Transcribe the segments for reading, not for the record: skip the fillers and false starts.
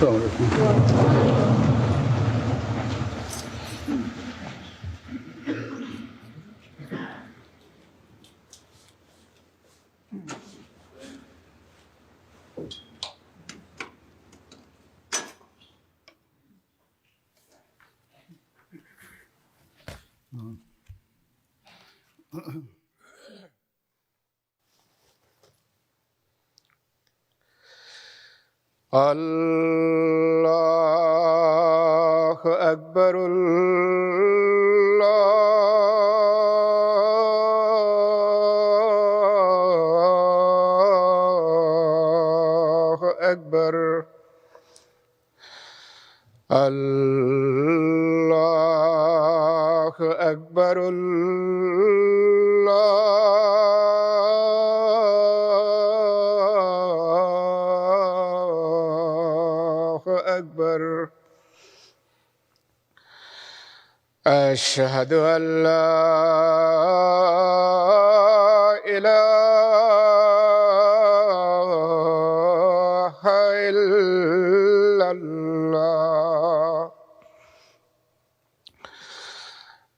السلام عليكم. الله أكبر الله أكبر الله أكبر الله أكبر أشهد أن لا إله إلا الله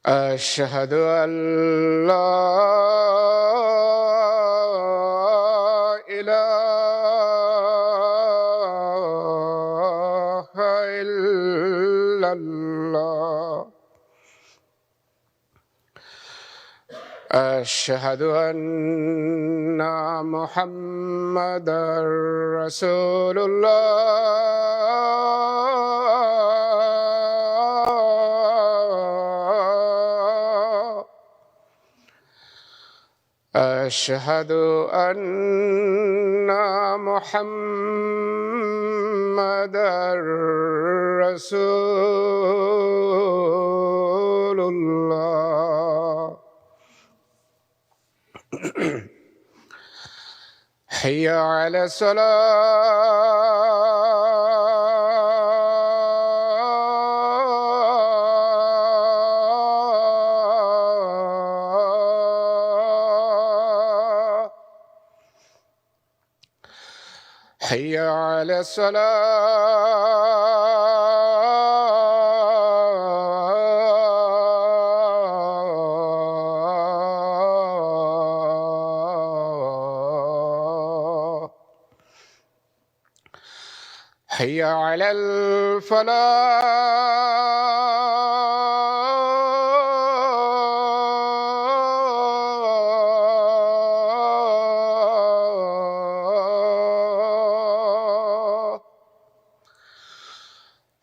أشهد أن لا إله إلا الله أشهد أن محمدًا رسول الله أشهد أن محمدًا رسول الله حي على الصلاة حي على الصلاة حي على الفلاح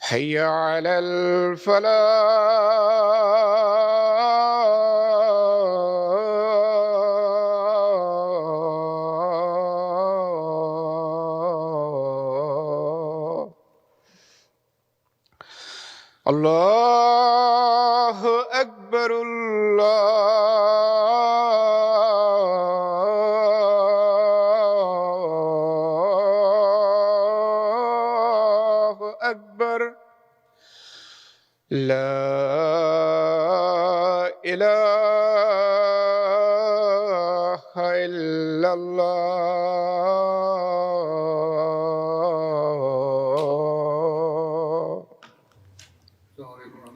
حي على الفلاح الله أكبر الله أكبر لا إله إلا الله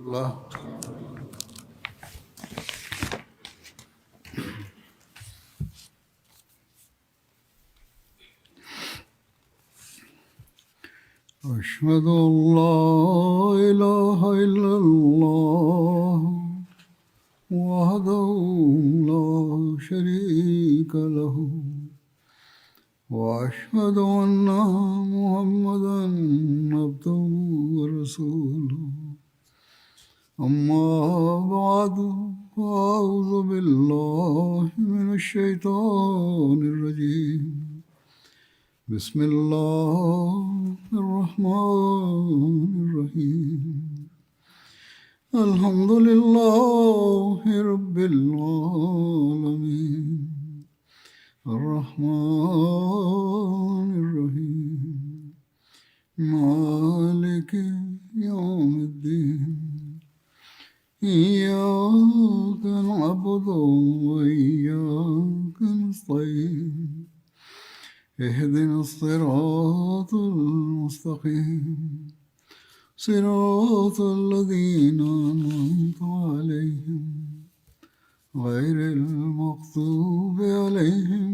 الله أشهد أن لا إله إلا الله وحده لا شريك له وأشهد أن محمدًا عبده ورسوله أما بعد فأعوذ بالله من الشيطان الرجيم بسم الله الرحمن الرحيم الحمد لله رب العالمين الرحمن الرحيم مالك يوم الدين إياك نعبد وإياك نستعين اهدنا الصراط المستقيم صراط الذين أنعمت عليهم غير المغضوب عليهم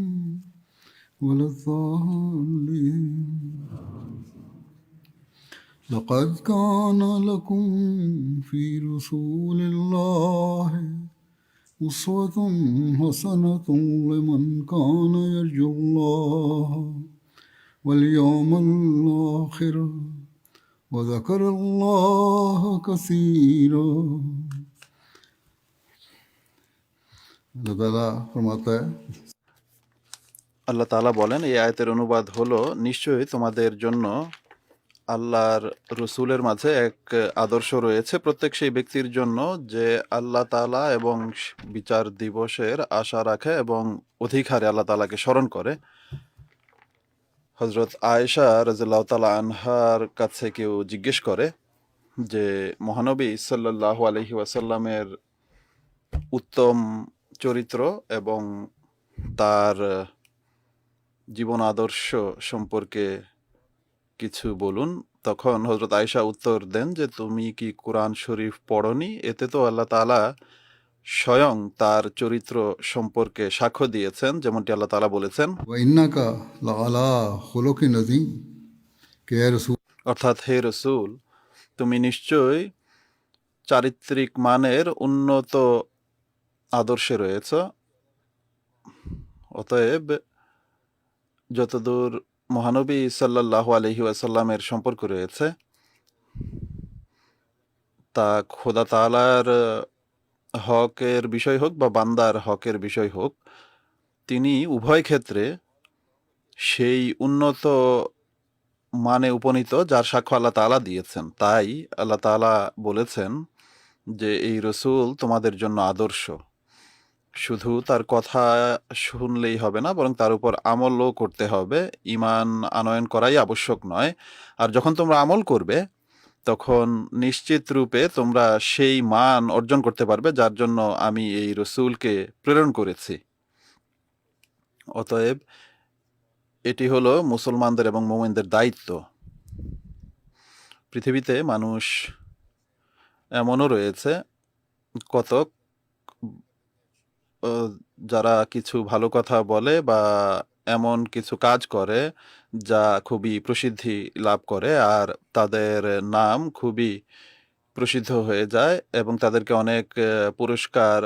ولا الضالين. لقد كان لكم في رسول الله أسوة حسنة لمن كان يرجو الله واليوم الآخر وذكر الله كثيرا. अल्लाह ताला फरमाता है, আল্লাহ তাআলা বলেন, এই আয়াতের অনুবাদ হলো, নিশ্চয়ই তোমাদের জন্য আল্লাহর রসুলের মাঝে এক আদর্শ রয়েছে প্রত্যেক সেই ব্যক্তির জন্য যে আল্লাহ তাআলা এবং বিচার দিবসের আশা রাখে এবং অধিক হারে আল্লাহ তাআলাকে স্মরণ করে। হযরত আয়েশা রাদিয়াল্লাহু তাআলা আনহার কাছে কেউ জিজ্ঞেস করে যে মহানবী সাল্লাল্লাহু আলাইহি ওয়াসাল্লামের উত্তম চরিত্র এবং তার জীবন আদর্শ সম্পর্কে কিছু বলুন। তখন হযরত আয়েশা উত্তর দেন যে তুমি কি কোরআন শরীফ পড়নি? এতে তো আল্লাহ তাআলা স্বয়ং তার চরিত্র সম্পর্কে সাক্ষ্য দিয়েছেন, যেমনটি আল্লাহ তাআলা বলেছেন, وإنك لعلى خلق عظيم, কে রসূল, অর্থাৎ হে রসূল, তুমি নিশ্চয়ই চারিত্রিক মানের উন্নত আদর্শে রয়েছ। অতএব যতদূর মহানবী সাল্লাল্লাহু আলাইহি ওয়াসাল্লামের সম্পর্ক রয়েছে তা খোদা তাআলার হকের বিষয় হোক বা বান্দার হকের বিষয় হোক, তিনি উভয় ক্ষেত্রে সেই উন্নত মানে উপনীত যার সাক্ষ্য আল্লাহ তাআলা দিয়েছেন। তাই আল্লাহ তাআলা বলেছেন যে এই রসূল তোমাদের জন্য আদর্শ। শুধু তার কথা শুনলেই হবে না, বরং তার উপর আমলও করতে হবে। ঈমান আনয়ন করাই আবশ্যক নয়। আর যখন তোমরা আমল করবে তখন নিশ্চিত রূপে তোমরা সেই মান অর্জন করতে পারবে যার জন্য আমি এই রসূলকে প্রেরণ করেছি। অতএব এটি হলো মুসলমানদের এবং মুমিনদের দায়িত্ব। পৃথিবীতে মানুষ এমনও রয়েছে কতক যারা কিছু ভালো কথা বলে বা এমন কিছু কাজ করে যা খুবই প্রসিদ্ধি লাভ করে আর তাদের নাম খুবই প্রসিদ্ধ হয়ে যায় এবং তাদেরকে অনেক পুরস্কার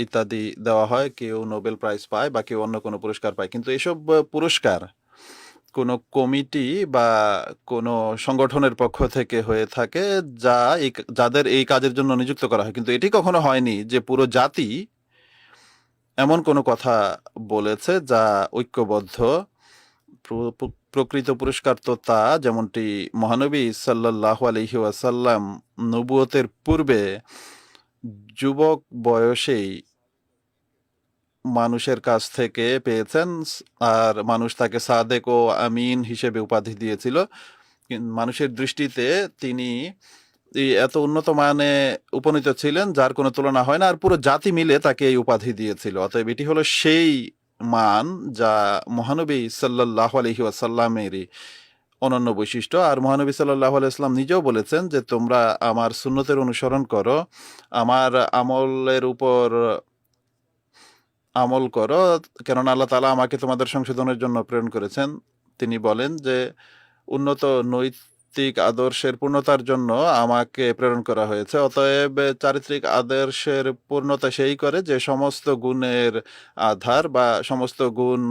ইত্যাদি দেওয়া হয়। কেউ নোবেল প্রাইজ পায় বা কেউ অন্য কোনো পুরস্কার পায়, কিন্তু এসব পুরস্কার কোনো কমিটি বা কোনো সংগঠনের পক্ষ থেকে হয়ে থাকে যাদের এই কাজের জন্য নিযুক্ত করা হয়। কিন্তু এটি কখনো হয়নি যে পুরো জাতি এমন কোনো কথা বলেছে যা ঐক্যবদ্ধ। প্রকৃত পুরস্কার তো তা, যেমনটি মহানবী সাল্লাল্লাহু আলাইহি ওয়াসাল্লাম নবুয়তের পূর্বে যুবক বয়সেই মানুষের কাছ থেকে পেয়েছেন, আর মানুষ তাকে সাদেক ও আমিন হিসেবে উপাধি দিয়েছিল। মানুষের দৃষ্টিতে তিনি এত উন্নত মানে উপনীত ছিলেন যার কোনো তুলনা হয় না, আর পুরো জাতি মিলে তাকে এই উপাধি দিয়েছিল। অতএব এটি হলো সেই মান যা মহানবী সাল্লাল্লাহু আলাইহি ওয়াসাল্লামেরই অনন্য বৈশিষ্ট্য। আর মহানবী সাল্লাল্লাহু আলাইহি ওয়াসাল্লাম নিজেও বলেছেন যে তোমরা আমার সুন্নতের অনুসরণ করো, আমার আমলের উপর আমল করো, কেননা আল্লাহ তাআলা আমাকে তোমাদের সংশোধনের জন্য প্রেরণ করেছেন। তিনি বলেন যে উন্নত নৈতিক আদর্শের পূর্ণতার জন্য আমাকে প্রেরণ করা হয়েছে। অতএব চারিত্রিক আদর্শের পূর্ণতা সেই করে যে সমস্ত গুণের আধার বা সমস্ত গুণ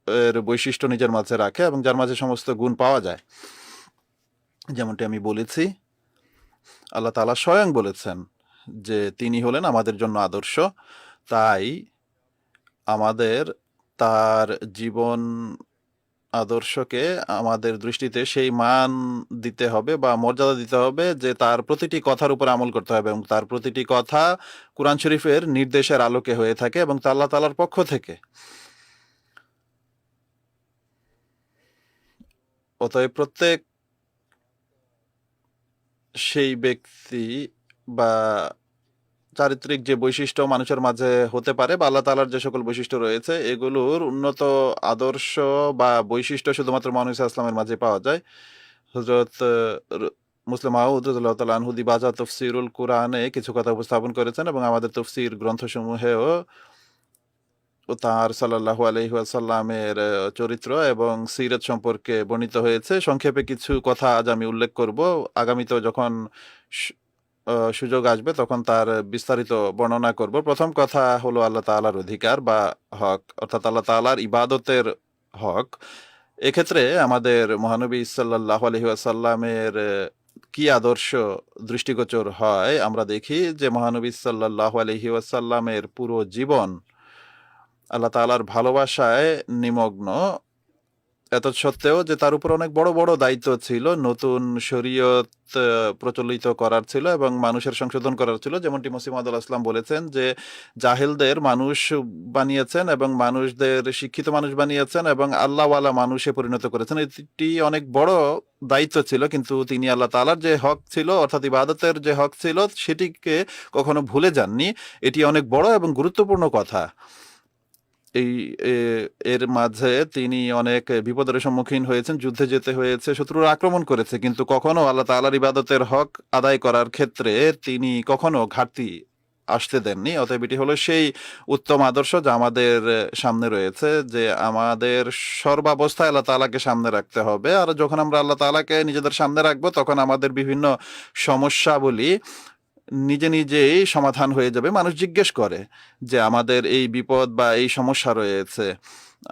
এর বৈশিষ্ট্য নিজের মাঝে রাখে এবং যার মাঝে সমস্ত গুণ পাওয়া যায়। যেমনটি আমি বলেছি, আল্লাহ তাআলা স্বয়ং বলেছেন যে তিনি হলেন আমাদের জন্য আদর্শ। তাই আমাদের তার জীবন আদর্শকে আমাদের দৃষ্টিতে সেই মান দিতে হবে বা মর্যাদা দিতে হবে যে তার প্রতিটি কথার উপর আমল করতে হবে এবং তার প্রতিটি কথা কুরআন শরীফের নির্দেশের আলোকে হয়ে থাকে এবং তা আল্লাহ তাআলার পক্ষ থেকে। অতএব প্রত্যেক সেই ব্যক্তি বা চারিত্রিক যে বৈশিষ্ট্য মানুষের মাঝে হতে পারে বা আল্লাহ তাআলার যে সকল বৈশিষ্ট্য রয়েছে এগুলোর উন্নত আদর্শ বা বৈশিষ্ট্য শুধুমাত্র মুহাম্মদ সাল্লাল্লাহু আলাইহি ওয়াসাল্লামের মাঝে পাওয়া যায়। হযরত মুসলিম মাউদ রাদিয়াল্লাহু তাআলা আনহু দিবাজা তাফসীরুল কুরআনে কিছু কথা উপস্থাপন করেছেন এবং আমাদের তাফসীর গ্রন্থসমূহেও তাঁর সাল্লাল্লাহু আলাইহি ওয়াসাল্লামের চরিত্র এবং সিরাত সম্পর্কে বর্ণিত হয়েছে। সংক্ষেপে কিছু কথা আজ আমি উল্লেখ করব। আগামীতেও যখন সুযোগ আসবে তখন তার বিস্তারিত বর্ণনা করব। প্রথম কথা হলো আল্লাহ তাআলার অধিকার বা হক, অর্থাৎ আল্লাহ তাআলার ইবাদতের হক। এক্ষেত্রে আমাদের মহানবী সাল্লাল্লাহু আলাইহি ওয়াসাল্লামের কি আদর্শ দৃষ্টিগোচর হয়, আমরা দেখি যে মহানবী সাল্লাল্লাহু আলাইহি ওয়াসাল্লামের পুরো জীবন আল্লাহ তাআলার ভালোবাসায় নিমগ্ন। এতৎসত্ত্বেও যে তার উপর অনেক বড় বড় দায়িত্ব ছিল, নতুন শরীয়ত প্রচলিত করার ছিল এবং মানুষের সংশোধন করার ছিল। যেমনটি মসিহ মাউদ আলাইহিস সালাম বলেছেন যে জাহেলদের মানুষ বানিয়েছেন এবং মানুষদের শিক্ষিত মানুষ বানিয়েছেন এবং আল্লাহওয়ালা মানুষে পরিণত করেছেন। এটি অনেক বড় দায়িত্ব ছিল, কিন্তু তিনি আল্লাহ তাআলার যে হক ছিল অর্থাৎ ইবাদতের যে হক ছিল সেটিকে কখনো ভুলে যাননি। এটি অনেক বড় এবং গুরুত্বপূর্ণ কথা। এর মাঝে তিনি অনেক বিপদের সম্মুখীন হয়েছেন, যুদ্ধে যেতে হয়েছে, শত্রুরা আক্রমণ করেছে, কিন্তু কখনো আল্লাহ তাআলার ইবাদতের হক আদায় করার ক্ষেত্রে তিনি কখনো ঘাটতি আসতে দেননি। অতএব এটি হলো সেই উত্তম আদর্শ যা আমাদের সামনে রয়েছে, যে আমাদের সর্বাবস্থায় আল্লাহ তাআলাকে সামনে রাখতে হবে। আর যখন আমরা আল্লাহ তাআলাকে নিজেদের সামনে রাখবো তখন আমাদের বিভিন্ন সমস্যাবলী নিজে নিজেই সমাধান হয়ে যাবে। মানুষ জিজ্ঞেস করে যে আমাদের এই বিপদ বা এই সমস্যা রয়েছে,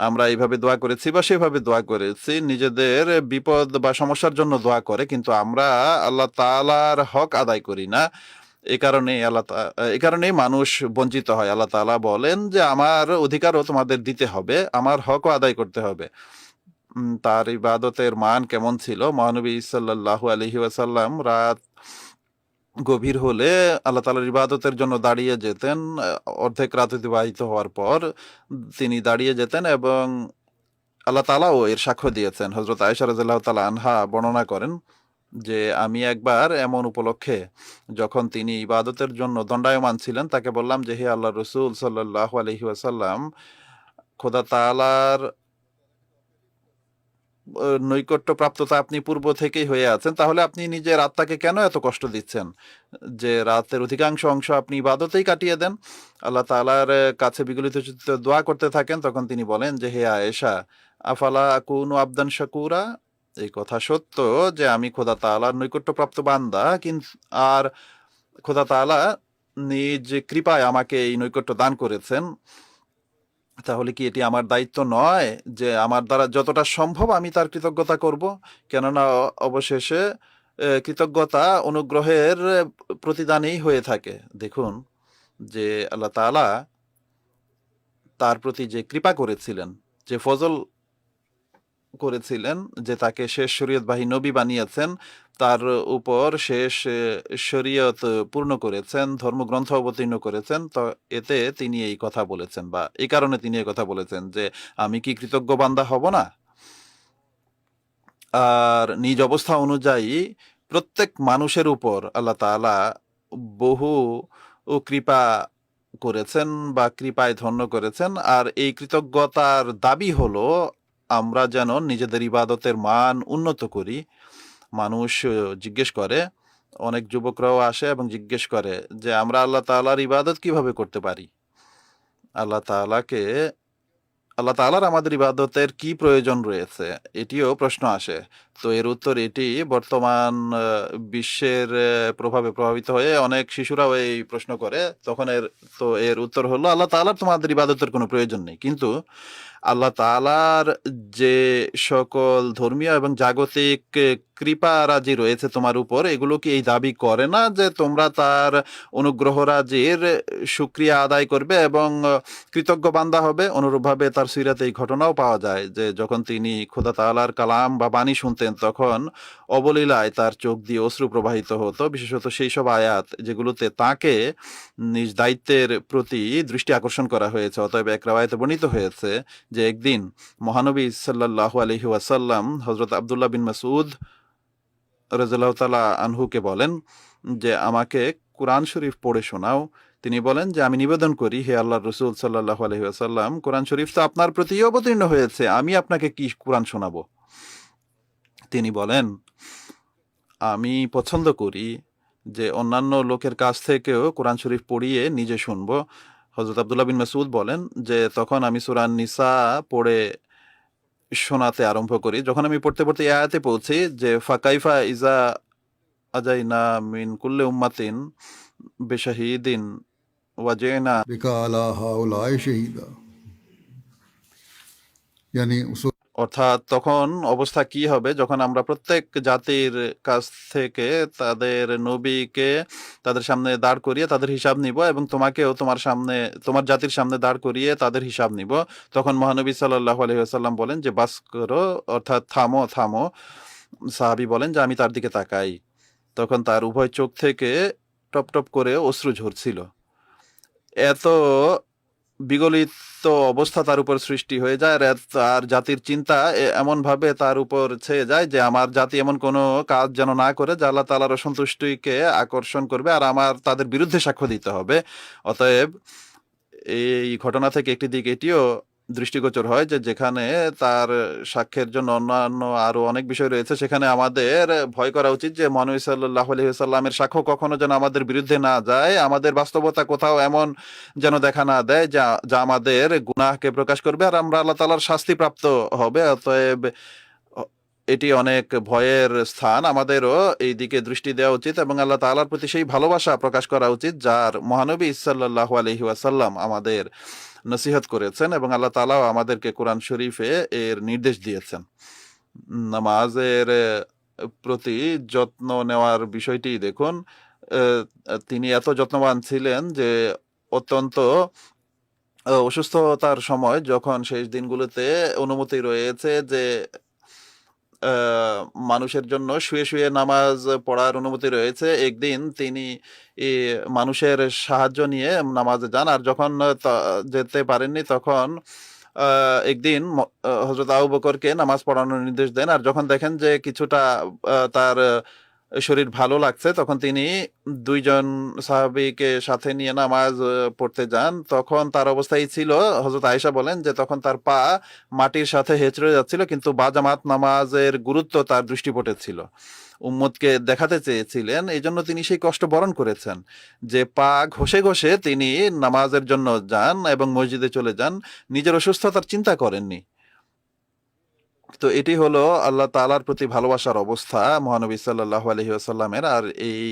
আমরা এইভাবে দোয়া করেছি বা সেভাবে দোয়া করেছি, নিজেদের বিপদ বা সমস্যার জন্য দোয়া করে, কিন্তু আমরা আল্লাহ তাআলার হক আদায় করি না। এই কারণেই মানুষ বঞ্চিত হয়। আল্লাহ তাআলা বলেন যে আমার অধিকারও তোমাদের দিতে হবে, আমার হকও আদায় করতে হবে। তার ইবাদতের মান কেমন ছিল? মহানবী সাল্লাল্লাহু আলাইহি ওয়াসাল্লাম রাত গভীর হলে আল্লাহ তাআলার ইবাদতের জন্য দাঁড়িয়ে যেতেন। অর্ধেক রাত অতিবাহিত হওয়ার পর তিনি দাঁড়িয়ে যেতেন এবং আল্লাহ তাআলাও এর সাক্ষ্য দিয়েছেন। হযরত আয়েশা রাদিয়াল্লাহু তাআলা আনহা বর্ণনা করেন যে আমি একবার এমন উপলক্ষে যখন তিনি ইবাদতের জন্য দণ্ডায়মান ছিলেন তাকে বললাম যে হে আল্লাহর রাসূল সাল্লাল্লাহু আলাইহি ওয়াসাল্লাম, খোদা তাআলার নৈকট্য প্রাপ্ততা আপনি পূর্ব থেকেই হয়ে আছেন, তাহলে আপনি নিজের আত্মাকে কেন এত কষ্ট দিচ্ছেন যে রাতের অধিকাংশ অংশ আপনি ইবাদতেই কাটিয়ে দেন, আল্লাহ তাআলার কাছে বিগলিত চিত্তে দোয়া করতে থাকেন? তখন তিনি বলেন যে হে আয়েশা, আফালা আকুনু আবদান শাকুরা, এই কথা সত্য যে আমি খোদা তাআলার নৈকট্যপ্রাপ্ত বান্দা, কিন্তু আর খোদা তাআলা নিজ কৃপায় আমাকে এই নৈকট্য দান করেছেন, তাহলে কি এটি আমার দায়িত্ব নয় যে আমার দ্বারা যতটা সম্ভব আমি তার কৃতজ্ঞতা করব? কেননা অবশেষে কৃতজ্ঞতা অনুগ্রহের প্রতিদানেই হয়ে থাকে। দেখুন যে আল্লাহ তাআলা তার প্রতি যে কৃপা করেছিলেন, যে ফজল করেছিলেন, যে তাকে শেষ শরীয়তবাহী নবী বানিয়েছেন, তার উপর শেষ শরীয়ত পূর্ণ করেছেন, ধর্মগ্রন্থ অবতীর্ণ করেছেন, তো এতে তিনি এই কথা বলেছেন বা এই কারণে তিনি এই কথা বলেছেন যে আমি কি কৃতজ্ঞ বান্দা হব না? আর নিজ অবস্থা অনুযায়ী প্রত্যেক মানুষের উপর আল্লাহ তাআলা বহু কৃপা করেছেন বা কৃপায় ধন্য করেছেন। আর এই কৃতজ্ঞতার দাবি হলো আমরা যেন নিজেদের ইবাদতের মান উন্নত করি। মানুষ জিজ্ঞেস করে, অনেক যুবকরাও আসে এবং জিজ্ঞেস করে যে আমরা আল্লাহ তাআলার ইবাদত কিভাবে করতে পারি? আল্লাহ তাআলার আমাদের ইবাদতের কি প্রয়োজন রয়েছে? এটিও প্রশ্ন আসে। তো এর উত্তর এটি, বর্তমান বিশ্বের প্রভাবে প্রভাবিত হয়ে অনেক শিশুরাও এই প্রশ্ন করে। তখন এর উত্তর হলো আল্লাহ তাআলার তোমাদের ইবাদতের কোনো প্রয়োজন নেই। কিন্তু আল্লাহ তাআলার যে সকল ধর্মীয় এবং জাগতিক কৃপারাজি রয়েছে তোমার উপর, এগুলো কি এই দাবি করে না যে তোমরা তার অনুগ্রহরাজির শুকরিয়া আদায় করবে এবং কৃতজ্ঞ বান্দা হবে? অনুরূপভাবে তার সিরাতে এই ঘটনাও পাওয়া যায় যে যখন তিনি খোদা তাআলার কালাম বা বাণী শুনতেন তখন অবলীলায় তার চোখ দিয়ে অশ্রু প্রবাহিত হতো, বিশেষত সেই সব আয়াত যেগুলোতে তাকে নিজ দায়িত্বের প্রতি দৃষ্টি আকর্ষণ করা হয়েছে। অতএব এক রাওয়ায়াতে বর্ণিত হয়েছে যে একদিন মহানবী সাল্লাল্লাহু আলাইহি ওয়াসাল্লাম হযরত আব্দুল্লাহ বিন মাসউদ রাদিয়াল্লাহু তাআলা আনহুকে বলেন যে আমাকে কুরআন শরীফ পড়ে শোনাও। তিনি বলেন যে আমি নিবেদন করি, হে আল্লাহর রসুল সাল্লাল্লাহু আলাইহি ওয়াসাল্লাম, কোরআন শরীফ তো আপনার প্রতি অবতীর্ণ হয়েছে, আমি আপনাকে কি কোরআন শোনাবো? তিনি বলেন, আমি পছন্দ করি যে অন্যান্য লোকের কাছ থেকেও কোরআন শরীফ পড়িয়ে নিজে শুনবো। হযরত আব্দুল্লাহ বিন মাসউদ বলেন যে তখন আমি সূরা নিসা পড়ে শোনাতে আরম্ভ করি। যখন আমি পড়তে পড়তে এই আয়াতে পৌঁছি যে ফাকাইফা ইজা আজাইনা মিন কুল্লি উম্মাতিন বিশাহিদিন ওয়াজিনা, बिका अला हाउलाए शहीदा, यानी उस অর্থাৎ তখন অবস্থা কি হবে যখন আমরা প্রত্যেক জাতির কাছ থেকে তাদের নবীকে তাদের সামনে দাঁড় করিয়ে তাদের হিসাব নিব, এবং তোমাকেও তোমার জাতির সামনে দাঁড় করিয়ে তাদের হিসাব নিব। তখন মহানবী সাল্লাল্লাহু আলাইহি ওয়াসাল্লাম বলেন যে বাস করো, অর্থাৎ থামো থামো। সাহাবী বলেন যে আমি তার দিকে তাকাই, তখন তার উভয় চোখ থেকে টপ টপ করে অশ্রু ঝরছিল। এত বিগলিত অবস্থা তার উপর সৃষ্টি হয়ে যায়, আর তার জাতির চিন্তা এমন ভাবে তার উপর ছেয়ে যায় যে আমার জাতি এমন কোনো কাজ যেন না করে যা আল্লাহ তাআলার অসন্তুষ্টিকে আকর্ষণ করবে, আর আমার তাদের বিরুদ্ধে সাক্ষ্য দিতে হবে। অতএব এই ঘটনা থেকে একটি দিক এটিও দৃষ্টিগোচর হয় যে যেখানে তার সাক্ষ্যের জন্য অন্যান্য আরো অনেক বিষয় রয়েছে, সেখানে আমাদের ভয় করা উচিত যে মহানবী সাল্লাল্লাহু আলাইহি ওয়াসাল্লামের সাক্ষ্য কখনো যেন আমাদের বিরুদ্ধে না যায়, আমাদের বাস্তবতা কোথাও এমন যেন দেখা না দেয় যা যা আমাদের গুনাহকে প্রকাশ করবে আর আমরা আল্লাহ তাআলার শাস্তি প্রাপ্ত হবে। অতএব এটি অনেক ভয়ের স্থান, আমাদেরও এই দিকে দৃষ্টি দেওয়া উচিত এবং আল্লাহ তাআলার প্রতি সেই ভালোবাসা প্রকাশ করা উচিত যার মহানবী সাল্লাল্লাহু আলাইহি ওয়াসাল্লাম আমাদের নসিহত করেছেন, এবং আল্লাহ তাআলাও আমাদেরকে কোরআন শরীফে এর নির্দেশ দিয়েছেন। নামাজের প্রতি যত্ন নেওয়ার বিষয়টি দেখুন। তিনি এত যত্নবান ছিলেন যে অত্যন্ত অসুস্থতার সময় যখন শেষ দিনগুলোতে অনুমতি রয়েছে যে মানুষের জন্য শুয়ে শুয়ে নামাজ পড়ার অনুমতি রয়েছে, একদিন তিনি মানুষের সাহায্য নিয়ে নামাজে যান, আর যখন যেতে পারেননি তখন একদিন হযরত আবু বকরকে নামাজ পড়ানোর নির্দেশ দেন, আর যখন দেখেন যে কিছুটা তার শরীর ভালো লাগছে তখন তিনি দুইজন সাহাবীকে সাথে নিয়ে নামাজ পড়তে যান। তখন তার অবস্থা এই ছিল, হযরত আয়েশা বলেন যে তখন তার পা মাটির সাথে হেঁচড়ে যাচ্ছিল, কিন্তু বাজামাত নামাজের গুরুত্ব তার দৃষ্টিপটে ছিল, উম্মতকে দেখাতে চেয়েছিলেন, এই জন্য তিনি সেই কষ্ট বরণ করেছেন যে পা ঘষে ঘষে তিনি নামাজের জন্য যান এবং মসজিদে চলে যান, নিজের অসুস্থতার চিন্তা করেননি। তো এটি হলো আল্লাহ তাআলার প্রতি ভালোবাসার অবস্থা মহানবী সাল্লাল্লাহু আলাইহি ওয়াসাল্লামের। আর এই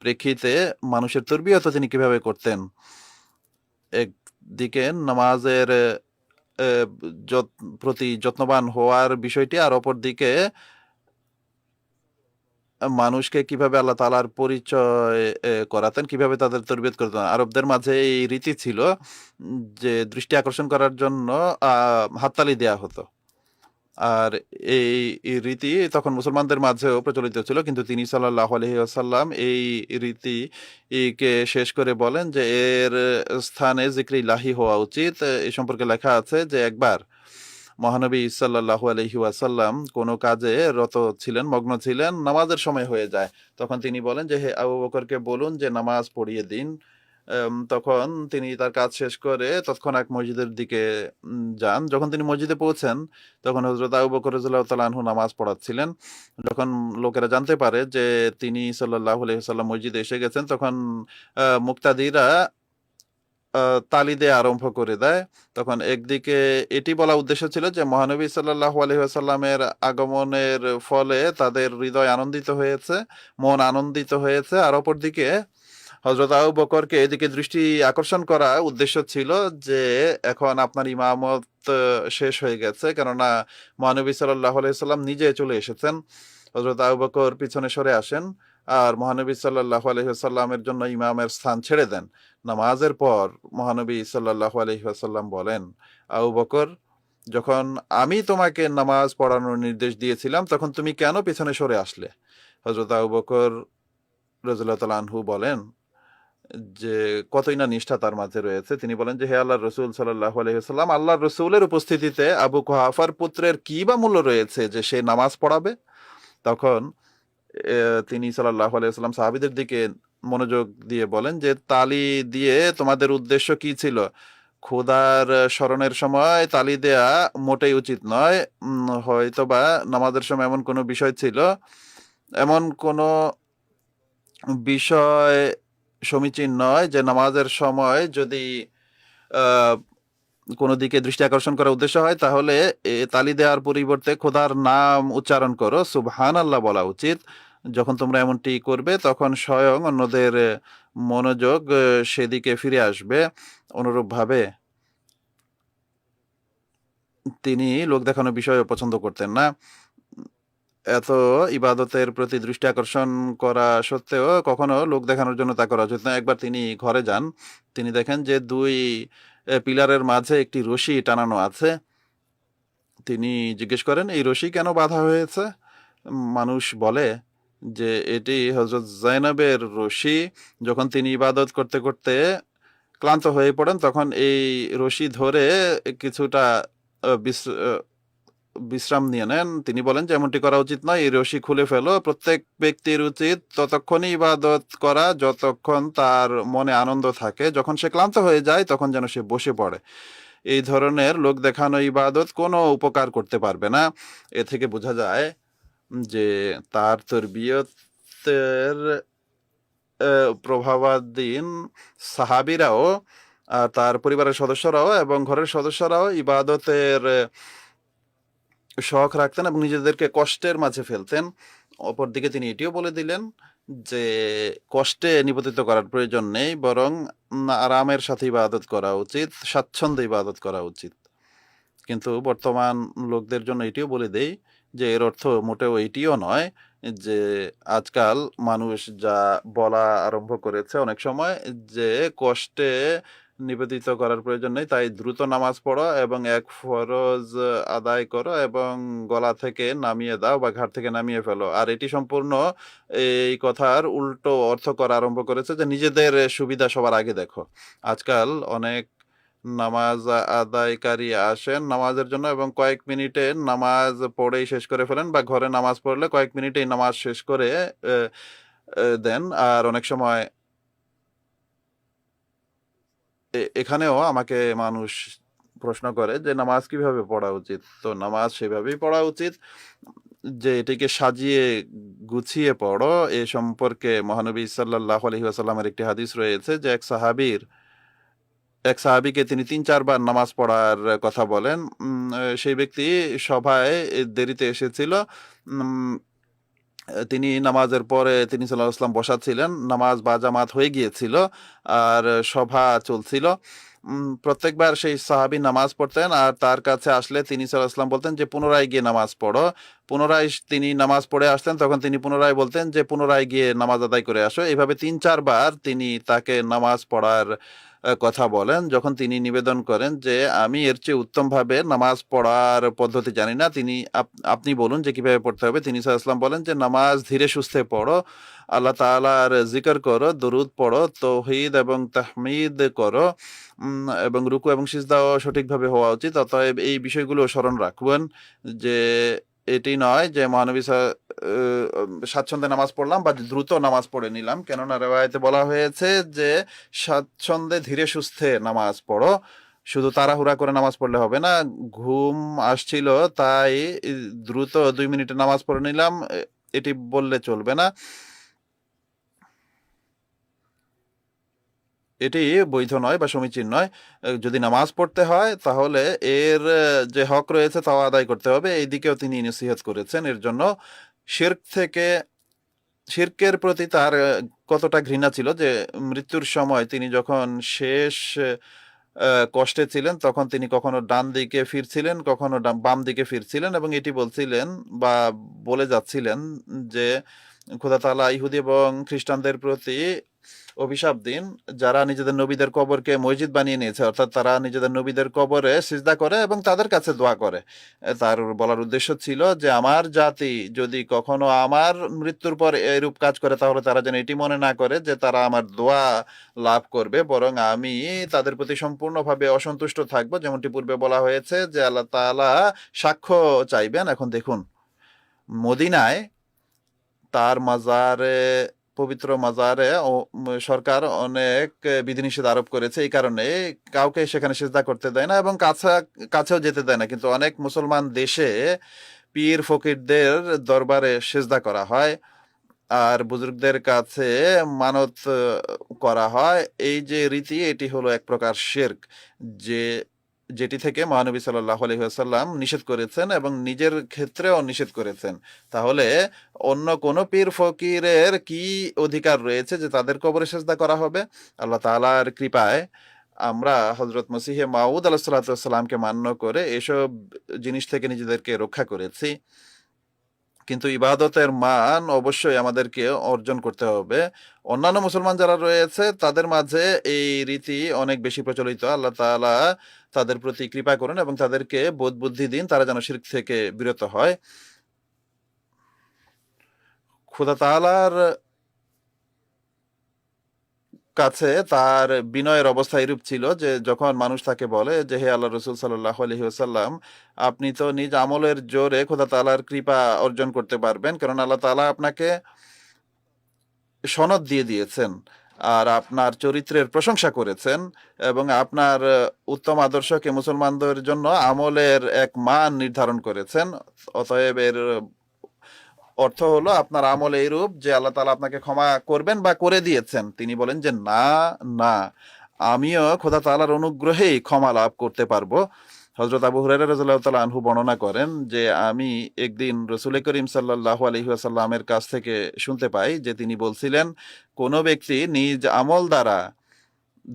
প্রেক্ষিতে মানুষের তরবিয়ত তিনি কিভাবে করতেন, একদিকে নামাজের প্রতি যত্নবান হওয়ার বিষয়টি, আর অপরদিকে মানুষকে কিভাবে আল্লাহ তাআলার পরিচয় করাতেন, কিভাবে তাদের তরবিয়ত করতেন। আরবদের মাঝে এই রীতি ছিল যে দৃষ্টি আকর্ষণ করার জন্য হাততালি দেয়া হতো, আর এই রীতি তখন মুসলমানদের মাঝেও প্রচলিত ছিল, কিন্তু তিনি সাল্লাল্লাহু আলাইহি ওয়াসাল্লাম এই রীতি কে শেষ করে বলেন যে এর স্থানে জিক্রে ইলাহি হওয়া উচিত। এই সম্পর্কে লেখা আছে যে একবার মহানবী সাল্লাল্লাহু আলাইহি ওয়াসাল্লাম কোনো কাজে রত ছিলেন, মগ্ন ছিলেন, নামাজের সময় হয়ে যায়, তখন তিনি বলেন যে হে আবু বকরকে বলুন যে নামাজ পড়িয়ে দিন। তখন তিনি তার কাজ শেষ করে তৎক্ষণাৎ মসজিদের দিকে যান। যখন তিনি মসজিদে পৌঁছেন তখন হযরত আবু বকর রাদিয়াল্লাহু তাআলা আনহু নামাজ পড়াচ্ছিলেন। যখন লোকেরা জানতে পারে যে তিনি সাল্লাল্লাহু আলাইহি ওয়াসাল্লাম মসজিদে এসে গেছেন, তখন মুক্তাদিরা তালি দেয়া আরম্ভ করে দেয়। তখন একদিকে এটি বলা উদ্দেশ্য ছিল যে মহানবী সাল্লাল্লাহু আলাইহি ওয়াসাল্লামের আগমনের ফলে তাদের হৃদয় আনন্দিত হয়েছে, মন আনন্দিত হয়েছে, আর অপরদিকে হযরত আবু বকরকে এদিকে দৃষ্টি আকর্ষণ করা উদ্দেশ্য ছিল যে এখন আপনার ইমামত শেষ হয়ে গেছে, কেননা মহানবী সাল্লাল্লাহু আলাইহি ওয়াসাল্লাম নিজে চলে এসেছেন। হযরত আবু বকর পিছনে সরে আসেন আর মহানবী সাল্লাল্লাহু আলাইহি ওয়াসাল্লামের জন্য ইমামের স্থান ছেড়ে দেন। নামাজের পর মহানবী সাল্লাল্লাহু আলাইহি ওয়াসাল্লাম বলেন, আবু বকর, যখন আমি তোমাকে নামাজ পড়ানোর নির্দেশ দিয়েছিলাম তখন তুমি কেন পিছনে সরে আসলে? হযরত আবু বকর রাদিয়াল্লাহু তাআলা আনহু বলেন যে কতই না নিষ্ঠা তার মাঝে রয়েছে। তিনি বলেন যে হে আল্লাহর রাসূল সাল্লাল্লাহু আলাইহি ওয়াসাল্লাম, আল্লাহর রাসূলের উপস্থিতিতে আবু কুহাফার পুত্রের কি বা মূল্য রয়েছে যে সে নামাজ পড়াবে? তখন তিনি সাল্লাল্লাহু আলাইহি ওয়াসাল্লাম সাহাবীদের দিকে মনোযোগ দিয়ে বলেন যে তালি দিয়ে তোমাদের উদ্দেশ্য কি ছিল? খোদার স্মরণের সময় তালি দেয়া মোটেই উচিত নয়। হয়তোবা নামাজের সময় এমন কোনো বিষয় ছিল, এমন কোনো বিষয় সমীচীন নয় যে নামাজের সময় যদি কোনো দিকে দৃষ্টি আকর্ষণ করার উদ্দেশ্য হয়, তাহলে তালি দেওয়ার পরিবর্তে খোদার নাম উচ্চারণ করো, সুবহানাল্লাহ বলা উচিত। যখন তোমরা এমনটি করবে তখন স্বয়ং অন্যদের মনোযোগ সেদিকে ফিরে আসবে। অনুরূপভাবে তিনি লোক দেখানোর বিষয় পছন্দ করতেন না। এত ইবাদতের প্রতি দৃষ্টি আকর্ষণ করা সত্ত্বেও কখনো লোক দেখানোর জন্য তা করা উচিত না। একবার তিনি ঘরে যান, তিনি দেখেন যে 2 পিলারের মাঝে একটি রশি টানানো আছে। তিনি জিজ্ঞেস করেন, এই রশি কেন বাঁধা হয়েছে? মানুষ বলে যে এটি হযরত যায়েনবের রশি। যখন তিনি ইবাদত করতে করতে ক্লান্ত হয়ে পড়েন, তখন এই রশি ধরে কিছুটা বিশ্রাম নিয়ে নেন। তিনি বলেন যে এমনটি করা উচিত নয়, এই রশি খুলে ফেলো। প্রত্যেক ব্যক্তির উচিত ততক্ষণই ইবাদত করা যতক্ষণ তার মনে আনন্দ থাকে। যখন সে ক্লান্ত হয়ে যায় তখন যেন সে বসে পড়ে। এই ধরনের লোক দেখানো ইবাদত কোনো উপকার করতে পারবে না। এ থেকে বোঝা যায় যে তার তরবিয়তের প্রভাবাধীন সাহাবীরাও আর তার পরিবারের সদস্যরাও এবং ঘরের সদস্যরাও ইবাদতের শখ রাখতেন এবং নিজেদেরকে কষ্টের মাঝে ফেলতেন। অপরদিকে তিনি এটিও বলে দিলেন যে কষ্টে নিপতিত করার প্রয়োজন নেই, বরং আরামের সাথে ইবাদত করা উচিত, স্বাচ্ছন্দ্যে ইবাদত করা উচিত। কিন্তু বর্তমান লোকদের জন্য এটিও বলে দেই যে এর অর্থ মোটেও এটিও নয় যে আজকাল মানুষ যা বলা আরম্ভ করেছে অনেক সময় যে কষ্টে নিবেদিত করার প্রয়োজন নেই, তাই দ্রুত নামাজ পড়ো এবং এক ফরজ আদায় করো এবং গলা থেকে নামিয়ে দাও বা ঘাট থেকে নামিয়ে ফেলো। আর এটি সম্পূর্ণ এই কথার উল্টো অর্থ করা আরম্ভ করেছে যে নিজেদের সুবিধা সবার আগে দেখো। আজকাল অনেক নামাজ আদায়কারী আসেন নামাজের জন্য এবং কয়েক মিনিটে নামাজ পড়েই শেষ করে ফেলেন, বা ঘরে নামাজ পড়লে কয়েক মিনিটেই নামাজ শেষ করে দেন। আর অনেক সময় এখানেও আমাকে মানুষ প্রশ্ন করে যে নামাজ কিভাবে পড়া উচিত। তো নামাজ সেভাবেই পড়া উচিত যে এটিকে সাজিয়ে গুছিয়ে পড়ো। এ সম্পর্কে মহানবী সাল্লাল্লাহু আলাইহি ওয়াসাল্লামের একটি হাদিস রয়েছে যে এক সাহাবীকে তিনি ৩-৪ বার নামাজ পড়ার কথা বলেন। সেই ব্যক্তি সভায় দেরিতে এসেছিল। তিনি নামাজের পরে তিনি সাল্লাল্লাহু আলাইহি ওয়াসাল্লাম বসা ছিলেন। নামাজ বা জামাত হয়ে গিয়েছিল আর সভা চলছিল। প্রত্যেকবার সেই সাহাবী নামাজ পড়তেন আর তার কাছে আসলে তিনি সাল্লাল্লাহু আলাইহি ওয়াসাল্লাম বলতেন যে পুনরায় গিয়ে নামাজ পড়ো। পুনরায় তিনি নামাজ পড়ে আসতেন, তখন তিনি পুনরায় বলতেন যে পুনরায় গিয়ে নামাজ আদায় করে আসো। এভাবে ৩-৪ বার তিনি তাকে নামাজ পড়ার কথা বলেন। যখন তিনি নিবেদন করেন যে আমি এর চেয়ে উত্তমভাবে নামাজ পড়ার পদ্ধতি জানি না, তিনি আপনি বলুন যে কিভাবে পড়তে হবে। তিনি সাল্লাল্লাহু আলাইহি ওয়াসাল্লাম বলেন যে নামাজ ধীরে সুস্থে পড়ো, আল্লাহ তাআলার জিকির করো, দরুদ পড়ো, তাওহীদ এবং তাহমিদ করো এবং রুকু এবং সিজদাও সঠিকভাবে হওয়া উচিত। অতএব এই বিষয়গুলো স্মরণ রাখবেন যে এটি নয় যে মহানবী স্বাচ্ছন্দ্যে নামাজ পড়লাম বা দ্রুত নামাজ পড়ে নিলাম। কেননা রিওয়ায়াতে বলা হয়েছে যে স্বাচ্ছন্দ্যে ধীরে সুস্থে নামাজ পড়ো। শুধু তাড়াহুড়া করে নামাজ পড়লে হবে না। ঘুম আসছিল তাই দ্রুত 2 মিনিটে নামাজ পড়ে নিলাম, এটি বললে চলবে না। এটি বৈধ নয় বা সমীচীন নয়। যদি নামাজ পড়তে হয় তাহলে এর যে হক রয়েছে তাও আদায় করতে হবে। এই দিকেও তিনি নসিহত করেছেন। এর জন্য শিরকের প্রতি তার কতটা ঘৃণা ছিল যে মৃত্যুর সময় তিনি যখন শেষ কষ্টে ছিলেন তখন তিনি কখনো ডান দিকে ফিরছিলেন, কখনো বাম দিকে ফিরছিলেন এবং এটি বলছিলেন বা বলে যাচ্ছিলেন যে খোদা তাআলা ইহুদি এবং খ্রিস্টানদের প্রতি অভিশাপ দিন, যারা নিজেদের নবীদের কবরকে মসজিদ বানিয়ে নিয়েছে, অর্থাৎ তারা নিজেদের নবীদের কবরে সিজদা করে এবং তাদের কাছে দোয়া করে। তার বলার উদ্দেশ্য ছিল যে আমার জাতি যদি কখনো আমার মৃত্যুর পর এরূপ কাজ করে তাহলে তারা যেন এটি মনে না করে যে তারা আমার দোয়া লাভ করবে, বরং আমি তাদের প্রতি সম্পূর্ণভাবে অসন্তুষ্ট থাকবো। যেমনটি পূর্বে বলা হয়েছে যে আল্লাহ তাআলা সাক্ষ্য চাইবেন। এখন দেখুন, মদিনায় তার মাজারে পবিত্র মাজারে সরকার অনেক বিধিনিষেধ আরোপ করেছে, এই কারণে কাউকে সেখানে সিজদা করতে দেয় না এবং কাছেও যেতে দেয় না। কিন্তু অনেক মুসলমান দেশে পীর ফকিরদের দরবারে সিজদা করা হয় আর বুজুর্গদের কাছে মানত করা হয়। এই যে রীতি, এটি হলো এক প্রকার শিরক, যেটি থেকে মহানবী সাল্লাল্লাহু আলাইহি ওয়াসাল্লাম নিষেধ করেছেন এবং নিজের ক্ষেত্রেও নিষেধ করেছেন। তাহলে অন্য কোন পীর ফকিরের কি অধিকার রয়েছে যে তাদের কবরে সিজদা করা হবে? আল্লাহ তাআলার কৃপায় আমরা হযরত মসিহে মাউদ আলাইহিস সালাতু ওয়াস সালামকে মান্য করে এসব জিনিস থেকে নিজেদেরকে রক্ষা করেছি। কিন্তু ইবাদতের মান অবশ্যই আমাদেরকে অর্জন করতে হবে। অন্যান্য মুসলমান যারা রয়েছে তাদের মাঝে এই রীতি অনেক বেশি প্রচলিত। আল্লাহ তাআলা তাদের প্রতি কৃপা করুন এবং তাদেরকে বোধ বুদ্ধি দিন, তারা যেন শিরক থেকে বিরত হয়। খোদা তাআলার কাছে তার বিনয়ের অবস্থা এরূপ ছিল যে যখন মানুষ তাকে বলে যে, হে আল্লাহ রসুল সাল্লাল্লাহু আলাইহি ওয়াসাল্লাম, আপনি তো নিজ আমলের জোরে খোদা তাআলার কৃপা অর্জন করতে পারবেন, কারণ আল্লাহ তাআলা আপনাকে সনদ দিয়ে দিয়েছেন আর আপনার চরিত্রের প্রশংসা করেছেন এবং আপনার উত্তম আদর্শকে মুসলমানদের জন্য আমলের এক মান নির্ধারণ করেছেন। অতএব এর অর্থ হলো আপনার আমল এইরূপ যে আল্লাহ তাআলা আপনাকে ক্ষমা করবেন বা করে দিয়েছেন। তিনি বলেন যে না না, আমিও খোদা তাআলার অনুগ্রহেই ক্ষমা লাভ করতে পারবো। হযরত আবু হুরায়রা রাদিয়াল্লাহু তাআলা আনহু বর্ণনা করেন যে আমি একদিন রাসূল করিম সাল্লাল্লাহু আলাইহি ওয়াসাল্লামের কাছ থেকে শুনতে পাই যে তিনি বলছিলেন, কোনো ব্যক্তি নিজ আমল দ্বারা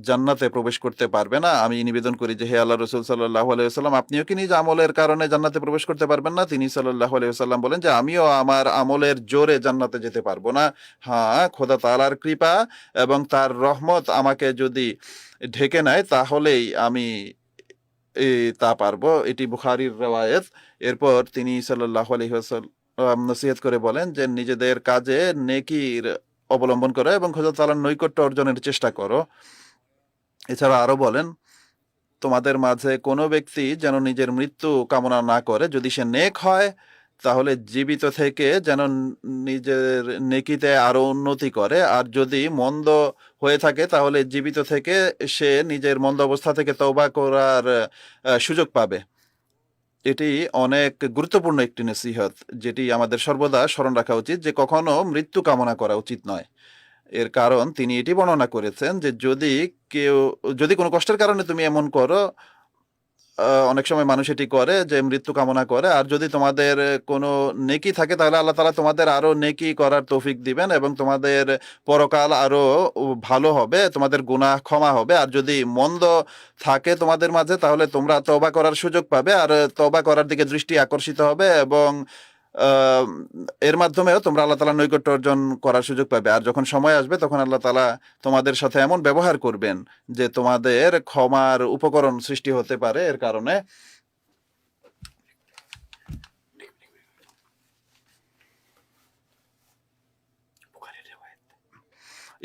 জান্নাতে প্রবেশ করতে পারবে না। আমি নিবেদন করি যে হে আল্লাহ রসুল সাল্লাল্লাহু আলাইহি ওয়াসাল্লাম, আপনিও কি নিজ আমলের কারণে জান্নাতে প্রবেশ করতে পারবেন না? তিনি সাল্লাল্লাহু আলাইহি ওয়াসাল্লাম বলেন যে আমিও আমার আমলের জোরে জান্নাতে যেতে পারবো না। হ্যাঁ, খোদা তাআলার কৃপা এবং তার রহমত আমাকে যদি ঢেকে নেয় তাহলেই আমি তা পারবো। এটি বুখারীর রওয়ায়াত। এরপর তিনি সাল্লাল্লাহু আলাইহি ওয়াসাল্লাম নসিহত করে বলেন যে নিজেদের কাজে নেকির অবলম্বন করো এবং খোদা তাআলার নৈকট্য অর্জনের চেষ্টা করো। এছাড়া আরো বলেন, তোমাদের মাঝে কোনো ব্যক্তি যেন নিজের মৃত্যু কামনা না করে। যদি সে নেক হয় তাহলে জীবিত থেকে যেন নিজের নেকিতে আরো উন্নতি করে, আর যদি মন্দ হয়ে থাকে তাহলে জীবিত থেকে সে নিজের মন্দ অবস্থা থেকে তওবা করার সুযোগ পাবে। এটি অনেক গুরুত্বপূর্ণ একটি নসিহত, যেটি আমাদের সর্বদা স্মরণ রাখা উচিত যে কখনো মৃত্যু কামনা করা উচিত নয়। এর কারণ তিনি এটি বর্ণনা করেছেন যে যদি কোনো কষ্টের কারণে তুমি এমন করো, অনেক সময় মানুষ এটি করে যে মৃত্যু কামনা করে, আর যদি তোমাদের কোনো নেকি থাকে তাহলে আল্লাহ তাআলা তোমাদের আরো নেকি করার তৌফিক দিবেন এবং তোমাদের পরকাল আরো ভালো হবে, তোমাদের গুনাহ ক্ষমা হবে। আর যদি মন্দ থাকে তোমাদের মাঝে তাহলে তোমরা তওবা করার সুযোগ পাবে আর তওবা করার দিকে দৃষ্টি আকর্ষিত হবে এবং এর মাধ্যমেও তোমরা আল্লাহ তাআলার নৈকট্য অর্জন করার সুযোগ পাবে। আর যখন সময় আসবে তখন আল্লাহ তাআলা তোমাদের সাথে এমন ব্যবহার করবেন যে তোমাদের ক্ষমার উপকরণ সৃষ্টি হতে পারে। এর কারণে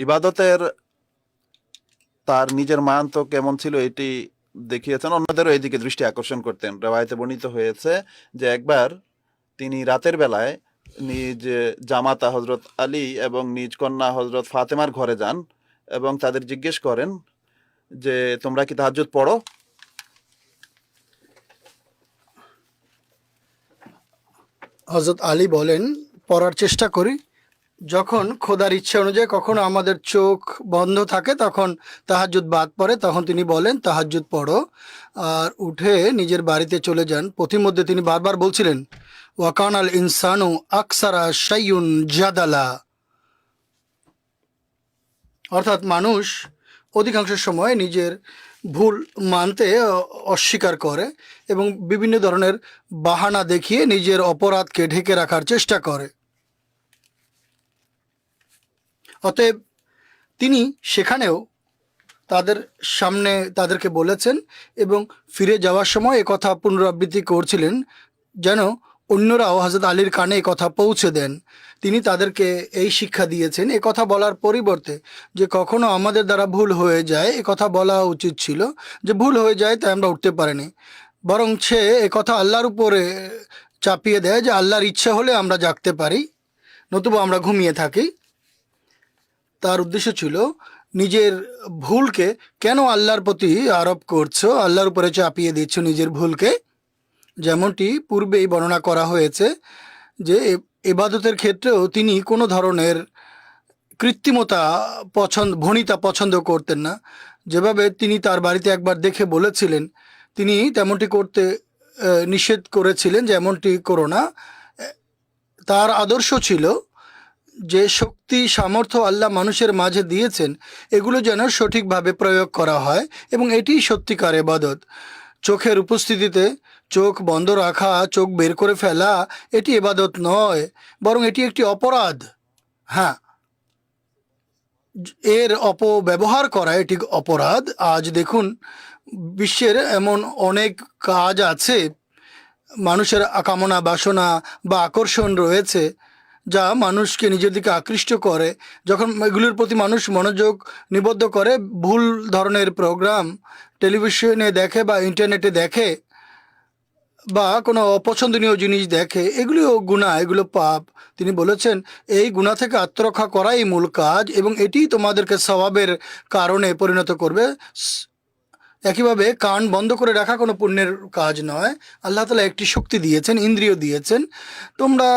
ইবাদতের তার নিজের মান তো কেমন ছিল এটি দেখিয়েছেন, অন্যদেরও এদিকে দৃষ্টি আকর্ষণ করতেন। রিওয়ায়াতে বর্ণিত হয়েছে যে একবার তিনি রাতের বেলায় নিজ জামাতা হযরত আলী এবং নিজ কন্যা হযরত ফাতেমার ঘরে যান এবং তাদের জিজ্ঞেস করেন যে তোমরা কি তাহাজ্জুদ পড়ো? হযরত আলী বলেন, পড়ার চেষ্টা করি। যখন খোদার ইচ্ছে অনুযায়ী কখনো আমাদের চোখ বন্ধ থাকে তখন তাহাজ্জুদ বাদ পড়ে, তখন তিনি বলেন তাহাজ্জুদ পড়ো, আর উঠে নিজের বাড়িতে চলে যান। পথিমধ্যে তিনি বারবার বলছিলেন, ওয়াকান আল ইনসানু আকসারা শাইউন জাদালা, অর্থাৎ মানুষ অধিকাংশ সময় নিজের ভুল মানতে অস্বীকার করে এবং বিভিন্ন ধরনের বাহানা দেখিয়ে নিজের অপরাধকে ঢেকে রাখার চেষ্টা করে। অতএব তিনি সেখানেও তাদের সামনে তাদেরকে বলেছেন এবং ফিরে যাওয়ার সময় কথা পুনরাবৃত্তি করছিলেন যেন অন্যরাও হযরত আলীর কানে কথা পৌঁছে দেন। তিনি তাদেরকে এই শিক্ষা দিয়েছেন, কথা বলার পরিবর্তে যে কখনো আমাদের দ্বারা ভুল হয়ে যায় কথা বলা উচিত ছিল, যে ভুল হয়ে যায় তাই আমরা উঠতে পারিনি, বরং সে কথা আল্লাহর উপরে চাপিয়ে দেয় যে আল্লাহর ইচ্ছে হলে আমরা জাগতে পারি, নতুবা আমরা ঘুমিয়ে থাকি। তার উদ্দেশ্য ছিল নিজের ভুলকে কেন আল্লাহর প্রতি আরোপ করছো, আল্লাহর উপরে চাপিয়ে দিচ্ছ নিজের ভুলকে। যেমনটি পূর্বেই বর্ণনা করা হয়েছে যে ইবাদতের ক্ষেত্রেও তিনি কোনো ধরনের কৃত্রিমতা ভণিতা পছন্দ করতেন না। যেভাবে তিনি তার বাড়িতে একবার দেখে বলেছিলেন, তিনি তেমনটি করতে নিষেধ করেছিলেন যে এমনটি করো না। তার আদর্শ ছিল যে শক্তি সামর্থ্য আল্লাহ মানুষের মাঝে দিয়েছেন এগুলো যেন সঠিকভাবে প্রয়োগ করা হয়, এবং এটি সত্যিকার ইবাদত। চোখের উপস্থিতিতে চোখ বন্ধ রাখা, চোখ বের করে ফেলা, এটি ইবাদত নয়, বরং এটি একটি অপরাধ। হ্যাঁ, এর অপব্যবহার করা এটি অপরাধ। আজ দেখুন, বিশ্বের এমন অনেক কাজ আছে, মানুষের কামনা বাসনা বা আকর্ষণ রয়েছে যা মানুষকে নিজের দিকে আকৃষ্ট করে। যখন এগুলোর প্রতি মানুষ মনোযোগ নিবদ্ধ করে, ভুল ধরনের প্রোগ্রাম টেলিভিশনে দেখে বা ইন্টারনেটে দেখে বা কোনো অপছন্দনীয় জিনিস দেখে, এগুলিও গুনাহ, এগুলো পাপ। তিনি বলেছেন এই গুনাহ থেকে আত্মরক্ষা করাই মূল কাজ, এবং এটি তোমাদেরকে সওয়াবের কারণে পরিণত করবে। একইভাবে কান বন্ধ করে রাখা কোনো পুণ্যের কাজ নয়। আল্লাহ তাআলা একটি শক্তি দিয়েছেন, ইন্দ্রিয় দিয়েছেন, তোমরা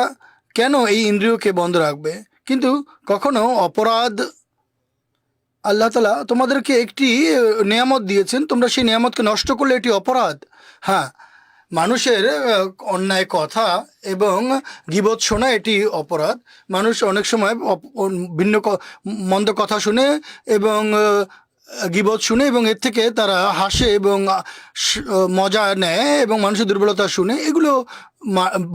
কেন এই ইন্দ্রিয়কে বন্ধ রাখবে? কিন্তু কখনো অপরাধ, আল্লাহ তাআলা তোমাদেরকে একটি নিয়ামত দিয়েছেন, তোমরা সেই নিয়ামতকে নষ্ট করলে এটি অপরাধ। হ্যাঁ, মানুষের অন্যায় কথা এবং গীবত শোনা এটি অপরাধ। মানুষ অনেক সময় ভিন্ন মন্দ কথা শুনে এবং গীবত শুনে, এবং এর থেকে তারা হাসে এবং মজা নেয়, এবং মানুষের দুর্বলতা শুনে। এগুলো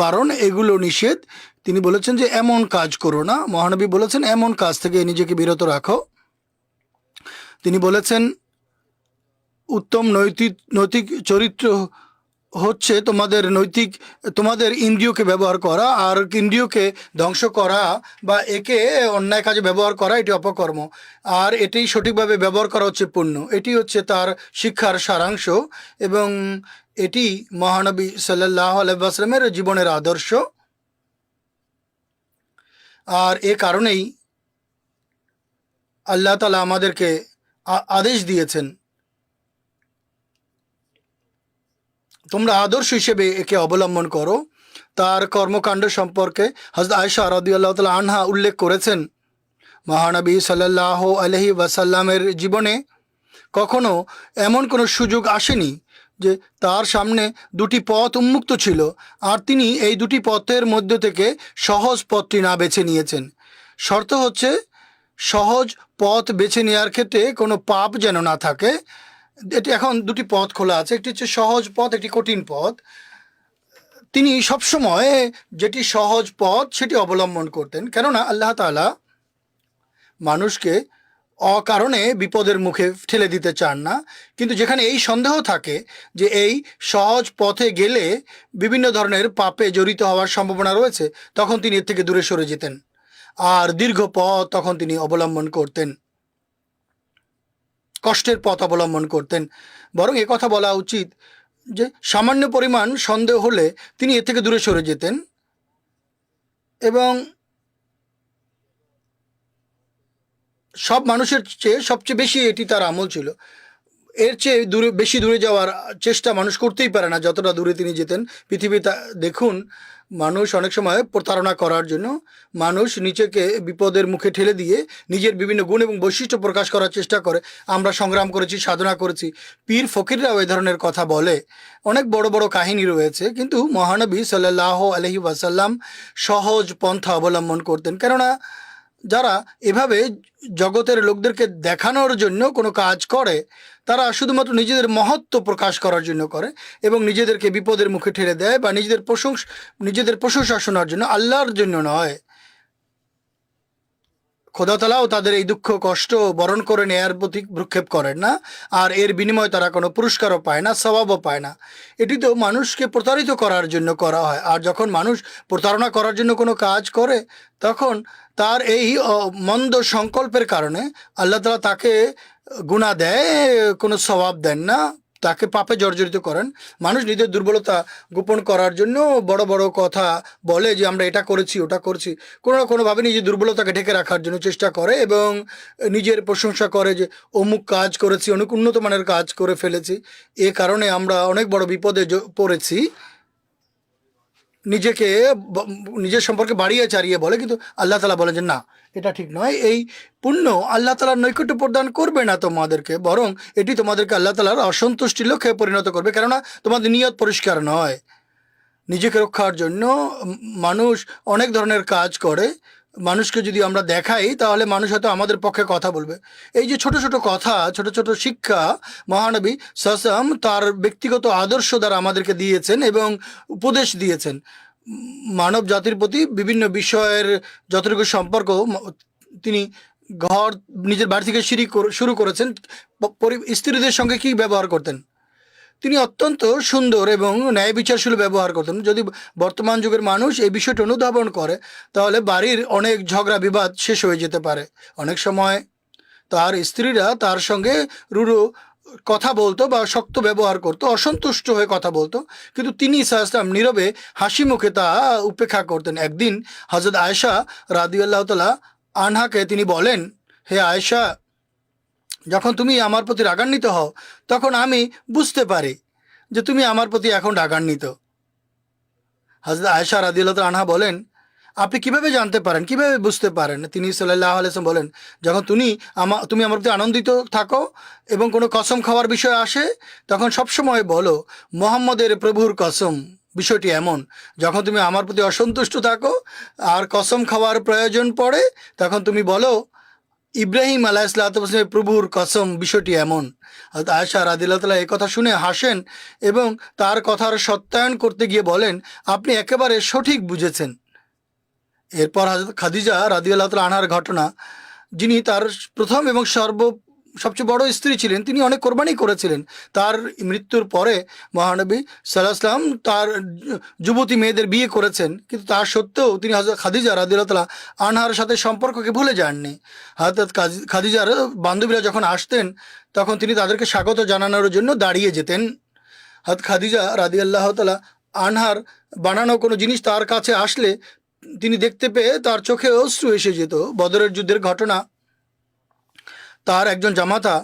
বারণ, এগুলো নিষেধ। তিনি বলেছেন যে এমন কাজ করো না। মহানবী বলেছেন এমন কাজ থেকে নিজেকে বিরত রাখো। তিনি বলেছেন উত্তম নৈতিক চরিত্র হচ্ছে তোমাদের ইন্দ্রিয়কে ব্যবহার করা, আর ইন্দ্রিয়কে ধ্বংস করা বা একে অন্যায় কাজে ব্যবহার করা এটি অপকর্ম, আর এটি সঠিকভাবে ব্যবহার করা হচ্ছে পুণ্য। এটি হচ্ছে তার শিক্ষার সারাংশ, এবং এটি মহানবী সাল্লাল্লাহু আলাইহি ওয়াসাল্লামের জীবনের আদর্শ। আর এ কারণেই আল্লাহ তাআলা আমাদেরকে আদেশ দিয়েছেন তোমরা আদর্শ হিসেবে একে অবলম্বন করো। তার কর্মকাণ্ড সম্পর্কে হযরত আয়েশা রাদিয়াল্লাহু তাআলা আনহা উল্লেখ করেছেন, মহানবী সাল্লাল্লাহু আলাইহি ওয়াসাল্লামের জীবনে কখনো এমন কোনো সুযোগ আসেনি যে তার সামনে দুটি পথ উন্মুক্ত ছিল আর তিনি এই দুটি পথের মধ্য থেকে সহজ পথটি না বেছে নিয়েছেন। শর্ত হচ্ছে সহজ পথ বেছে নেওয়ার ক্ষেত্রে কোনো পাপ যেন না থাকে। এটি এখন দুটি পথ খোলা আছে, একটি হচ্ছে সহজ পথ, একটি কঠিন পথ। তিনি সবসময় যেটি সহজ পথ সেটি অবলম্বন করতেন, কেননা আল্লাহ তাআলা মানুষকে অকারণে বিপদের মুখে ঠেলে দিতে চান না। কিন্তু যেখানে এই সন্দেহ থাকে যে এই সহজ পথে গেলে বিভিন্ন ধরনের পাপে জড়িত হওয়ার সম্ভাবনা রয়েছে, তখন তিনি এর থেকে দূরে সরে যেতেন, আর দীর্ঘ পথ তখন তিনি অবলম্বন করতেন, কষ্টের পথ অবলম্বন করতেন। বরং কথা বলা উচিত যে সামান্য পরিমাণ সন্দেহ হলে তিনি এর থেকে দূরে সরে যেতেন, এবং সব মানুষের চেয়ে সবচেয়ে বেশি এটি তার আমল ছিল। এর চেয়ে বেশি দূরে যাওয়ার চেষ্টা মানুষ করতেই পারে না যতটা দূরে তিনি যেতেন। পৃথিবীতে দেখুন, মানুষ অনেক সময় প্রতারণা করার জন্য মানুষ নিজেকে বিপদের মুখে ঠেলে দিয়ে নিজের বিভিন্ন গুণ এবং বৈশিষ্ট্য প্রকাশ করার চেষ্টা করে। আমরা সংগ্রাম করেছি, সাধনা করেছি। পীর ফকিররাও এই ধরনের কথা বলে, অনেক বড় বড় কাহিনী রয়েছে। কিন্তু মহানবী সাল্লাল্লাহু আলাইহি ওয়াসাল্লাম সহজ পন্থা অবলম্বন করতেন, কেননা যারা এভাবে জগতের লোকদেরকে দেখানোর জন্য কোনো কাজ করে তারা শুধুমাত্র নিজেদের মহত্ব প্রকাশ করার জন্য করে এবং নিজেদেরকে বিপদের মুখে ঠেলে দেয়, বা নিজেদের প্রশংসা শোনার জন্য, আল্লাহর জন্য নয়। খোদা তাআলাও তাদের এই দুঃখ কষ্ট বরণ করে নেয়ার প্রতি ভ্রুক্ষেপ করেন না, আর এর বিনিময়ে তারা কোনো পুরস্কারও পায় না, সওয়াবও পায় না। এটি তো মানুষকে প্রতারিত করার জন্য করা হয়। আর যখন মানুষ প্রতারণা করার জন্য কোনো কাজ করে, তখন তার এই মন্দ সংকল্পের কারণে আল্লাহ তাআলা তাকে গুনাহ দেয়, কোনো সওয়াব দেন না, তাকে পাপে জর্জরিত করেন। মানুষ নিজের দুর্বলতা গোপন করার জন্য বড় বড় কথা বলে যে আমরা এটা করেছি ওটা করছি, কোনো না কোনোভাবে নিজের দুর্বলতাকে ঢেকে রাখার জন্য চেষ্টা করে এবং নিজের প্রশংসা করে যে অমুক কাজ করেছি, অনেক উন্নত মানের কাজ করে ফেলেছি, এ কারণে আমরা অনেক বড় বিপদে পড়েছি। নিজেকে নিজের সম্পর্কে বাড়িয়ে চাড়িয়ে বলে, কিন্তু আল্লাহ তাআলা বলেন যে না, এটা ঠিক নয়। এই পুণ্য আল্লাহ তাআলার নৈকট্য প্রদান করবে না তোমাদেরকে, বরং এটি তোমাদেরকে আল্লাহ তাআলার অসন্তুষ্টির লক্ষ্যে পরিণত করবে, কেননা তোমাদের নিয়ত পরিষ্কার নয়। নিজেকে রক্ষার জন্য মানুষ অনেক ধরনের কাজ করে। মানুষকে যদি আমরা দেখাই তাহলে মানুষ হয়তো আমাদের পক্ষে কথা বলবে। এই যে ছোট ছোট কথা, ছোট ছোট শিক্ষা মহানবী সাল্লাম তার ব্যক্তিগত আদর্শ দ্বারা আমাদেরকে দিয়েছেন এবং উপদেশ দিয়েছেন। মানব জাতির প্রতি বিভিন্ন বিষয়ের যতটুকু সম্পর্ক তিনি নিজের বাড়ি থেকে শুরু করেছেন। স্ত্রীদের সঙ্গে কি ব্যবহার করতেন, তিনি অত্যন্ত সুন্দর এবং ন্যায় বিচারশীল ব্যবহার করতেন। যদি বর্তমান যুগের মানুষ এই বিষয়টি অনুধাবন করে তাহলে বাড়ির অনেক ঝগড়া বিবাদ শেষ হয়ে যেতে পারে। অনেক সময় তার স্ত্রীরা তার সঙ্গে রূঢ় কথা বলতো বা শক্ত ব্যবহার করতো, অসন্তুষ্ট হয়ে কথা বলতো, কিন্তু তিনি সাল্লাল্লাহু নীরবে হাসি মুখে তা উপেক্ষা করতেন। একদিন হযরত আয়েশা রাদিয়াল্লাহু তাআলা আনহাকে তিনি বলেন, হে আয়েশা, যখন তুমি আমার প্রতি রাগান্বিত হও তখন আমি বুঝতে পারি যে তুমি আমার প্রতি এখন রাগান্বিত। হযরত আয়েশা রাদিয়াল্লাহু তাআলা আনহা বলেন, আপনি কিভাবে জানতে পারেন, কিভাবে বুঝতে পারেন? তিনি সাল্লাল্লাহু আলাইহি ওয়াসাল্লাম বলেন, যখন তুমি আমার প্রতি আনন্দিত থাকো এবং কোনো কসম খাওয়ার বিষয় আসে তখন সবসময় বলো মুহাম্মদের প্রভুর কসম। বিষয়টি এমন, যখন তুমি আমার প্রতি অসন্তুষ্ট থাকো আর কসম খাওয়ার প্রয়োজন পড়ে তখন তুমি বলো ইব্রাহিম আলাইহিসসালামের প্রভুর কসম। বিষয়টি এমন। হযরত আয়েশা রাদিয়াল্লাহু তাআলা এই কথা শুনে হাসেন এবং তার কথার সত্যায়ন করতে গিয়ে বলেন, আপনি একেবারে সঠিক বুঝেছেন। এরপর হযরত খাদিজা রাদিয়াল্লাহু তাআলা আনহার ঘটনা, যিনি তার প্রথম এবং সবচেয়ে বড় স্ত্রী ছিলেন, তিনি অনেক কোরবানি করেছিলেন। তার মৃত্যুর পরে মহানবী সাল্লাল্লাহু আলাইহি ওয়াসাল্লাম তার যুবতী মেয়েদের বিয়ে করেছেন, কিন্তু তার সত্ত্বেও তিনি হযরত খাদিজা রাদিয়াল্লাহু তাআলা আনহার সাথে সম্পর্ককে ভুলে যাননি। হযরত খাদিজার বান্ধবীরা যখন আসতেন তখন তিনি তাদেরকে স্বাগত জানানোর জন্য দাঁড়িয়ে যেতেন। হযরত খাদিজা রাদিয়াল্লাহু তাআলা আনহার বানানো কোনো জিনিস তার কাছে আসলে তিনি দেখতে পেয়ে তার চোখে অশ্রু এসে যেত। বদরের যুদ্ধের ঘটনা, তার একজন জামাতা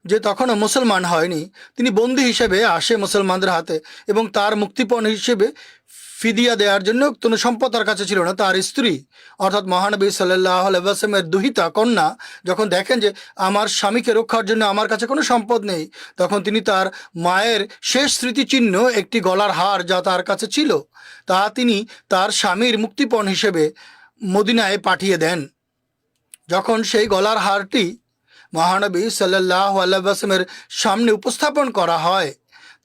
যে তখনও মুসলমান হয়নি, তিনি বন্দী হিসেবে আসে মুসলমানদের হাতে এবং তার মুক্তিপণ হিসেবে ফিদিয়া দেওয়ার জন্য কোনো সম্পদ তার কাছে ছিল না। তার স্ত্রী অর্থাৎ মহানবী সাল্লাল্লাহু আলাইহি ওয়াসাল্লামের দুহিতা কন্যা যখন দেখেন যে আমার স্বামীকে রক্ষার জন্য আমার কাছে কোনো সম্পদ নেই, তখন তিনি তার মায়ের শেষ স্মৃতিচিহ্ন একটি গলার হার যা তার কাছে ছিল তা তিনি তার স্বামীর মুক্তিপণ হিসেবে মদিনায় পাঠিয়ে দেন। যখন সেই গলার হারটি মহানবী সাল্লাল্লাহু আলাইহি ওয়াসাল্লামের সামনে উপস্থাপন করা হয়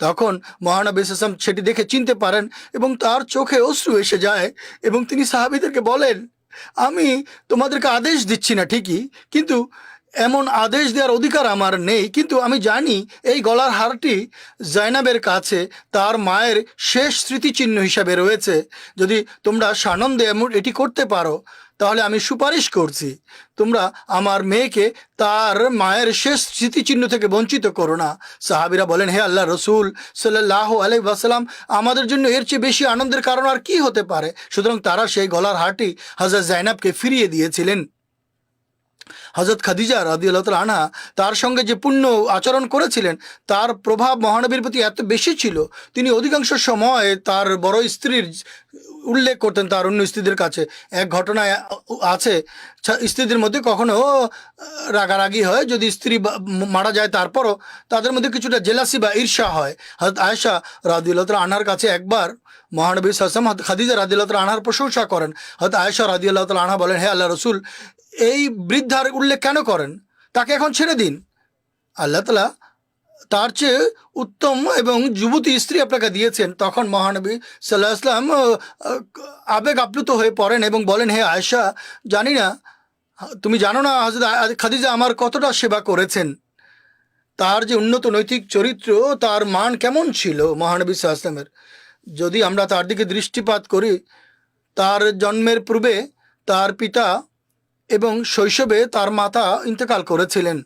তখন মহানবী সাল্লাল্লাহু আলাইহি ওয়াসাল্লাম সেটি দেখে চিনতে পারেন এবং তার চোখে অশ্রু এসে যায় এবং তিনি সাহাবীদেরকে বলেন, আমি তোমাদেরকে আদেশ দিচ্ছি না ঠিকই, কিন্তু এমন আদেশ দেওয়ার অধিকার আমার নেই, কিন্তু আমি জানি এই গলার হারটি জাইনাবের কাছে তার মায়ের শেষ স্মৃতিচিহ্ন হিসাবে রয়েছে। যদি তোমরা সানন্দে এটি করতে পারো তাহলে আমি সুপারিশ করছি, তোমরা আমার মেয়েকে তার মায়ের শেষ স্মৃতিচিহ্ন থেকে বঞ্চিত করো না। সাহাবীরা বলেন, হে আল্লাহ রসুল সাল্লাল্লাহু আলাইহি ওয়াসাল্লাম, আমাদের জন্য এর চেয়ে বেশি আনন্দের কারণ আর কি হতে পারে? সুতরাং তারা সেই গলার হারটি হযরত জাইনাবকে ফিরিয়ে দিয়েছিলেন। হযরত খাদিজা রাদিয়াল্লাহু তাআলা আনহা তার সঙ্গে যে পুণ্য আচরণ করেছিলেন তার প্রভাব মহানবীর প্রতি এত বেশি ছিল, তিনি অধিকাংশ সময় তার বড় স্ত্রীর উল্লেখ করতেন তার অন্য স্ত্রীদের কাছে। এক ঘটনায় আছে, স্ত্রীদের মধ্যে কখনো রাগারাগি হয়, যদি স্ত্রী মারা যায় তারপরও তাদের মধ্যে কিছুটা জেলাসি বা ঈর্ষা হয়। হযরত আয়েশা রাদিয়াল্লাহু তাআলা আনহার কাছে একবার মহানবী সাল্লাল্লাহু আলাইহি ওয়াসাল্লাম খাদিজা রাদিয়াল্লাহু তাআলা আনহার প্রশংসা করেন। হযরত আয়েশা রাদিয়াল্লাহু তাআলা আনহা বলেন, হে আল্লাহ রসুল, এই বৃদ্ধার উল্লেখ কেন করেন? তাকে এখন ছেড়ে দিন। আল্লাহ তাআলা তার চেয়ে উত্তম এবং যুবতী স্ত্রী আপনাকে দিয়েছেন। তখন মহানবী সাল্লাল্লাহু আলাইহি ওয়াসাল্লাম আবেগ আপ্লুত হয়ে পড়েন এবং বলেন, হে আয়েশা, জানি না, তুমি জানো না হযরত খাদিজা আমার কতটা সেবা করেছেন। তার যে উন্নত নৈতিক চরিত্র, তার মান কেমন ছিল মহানবী সাল্লাল্লাহু আলাইহি ওয়াসাল্লামের। যদি আমরা তার দিকে দৃষ্টিপাত করি, তার জন্মের পূর্বে তার পিতা এবং শৈশবে তার মাতা ইন্তেকাল করেছিলেন।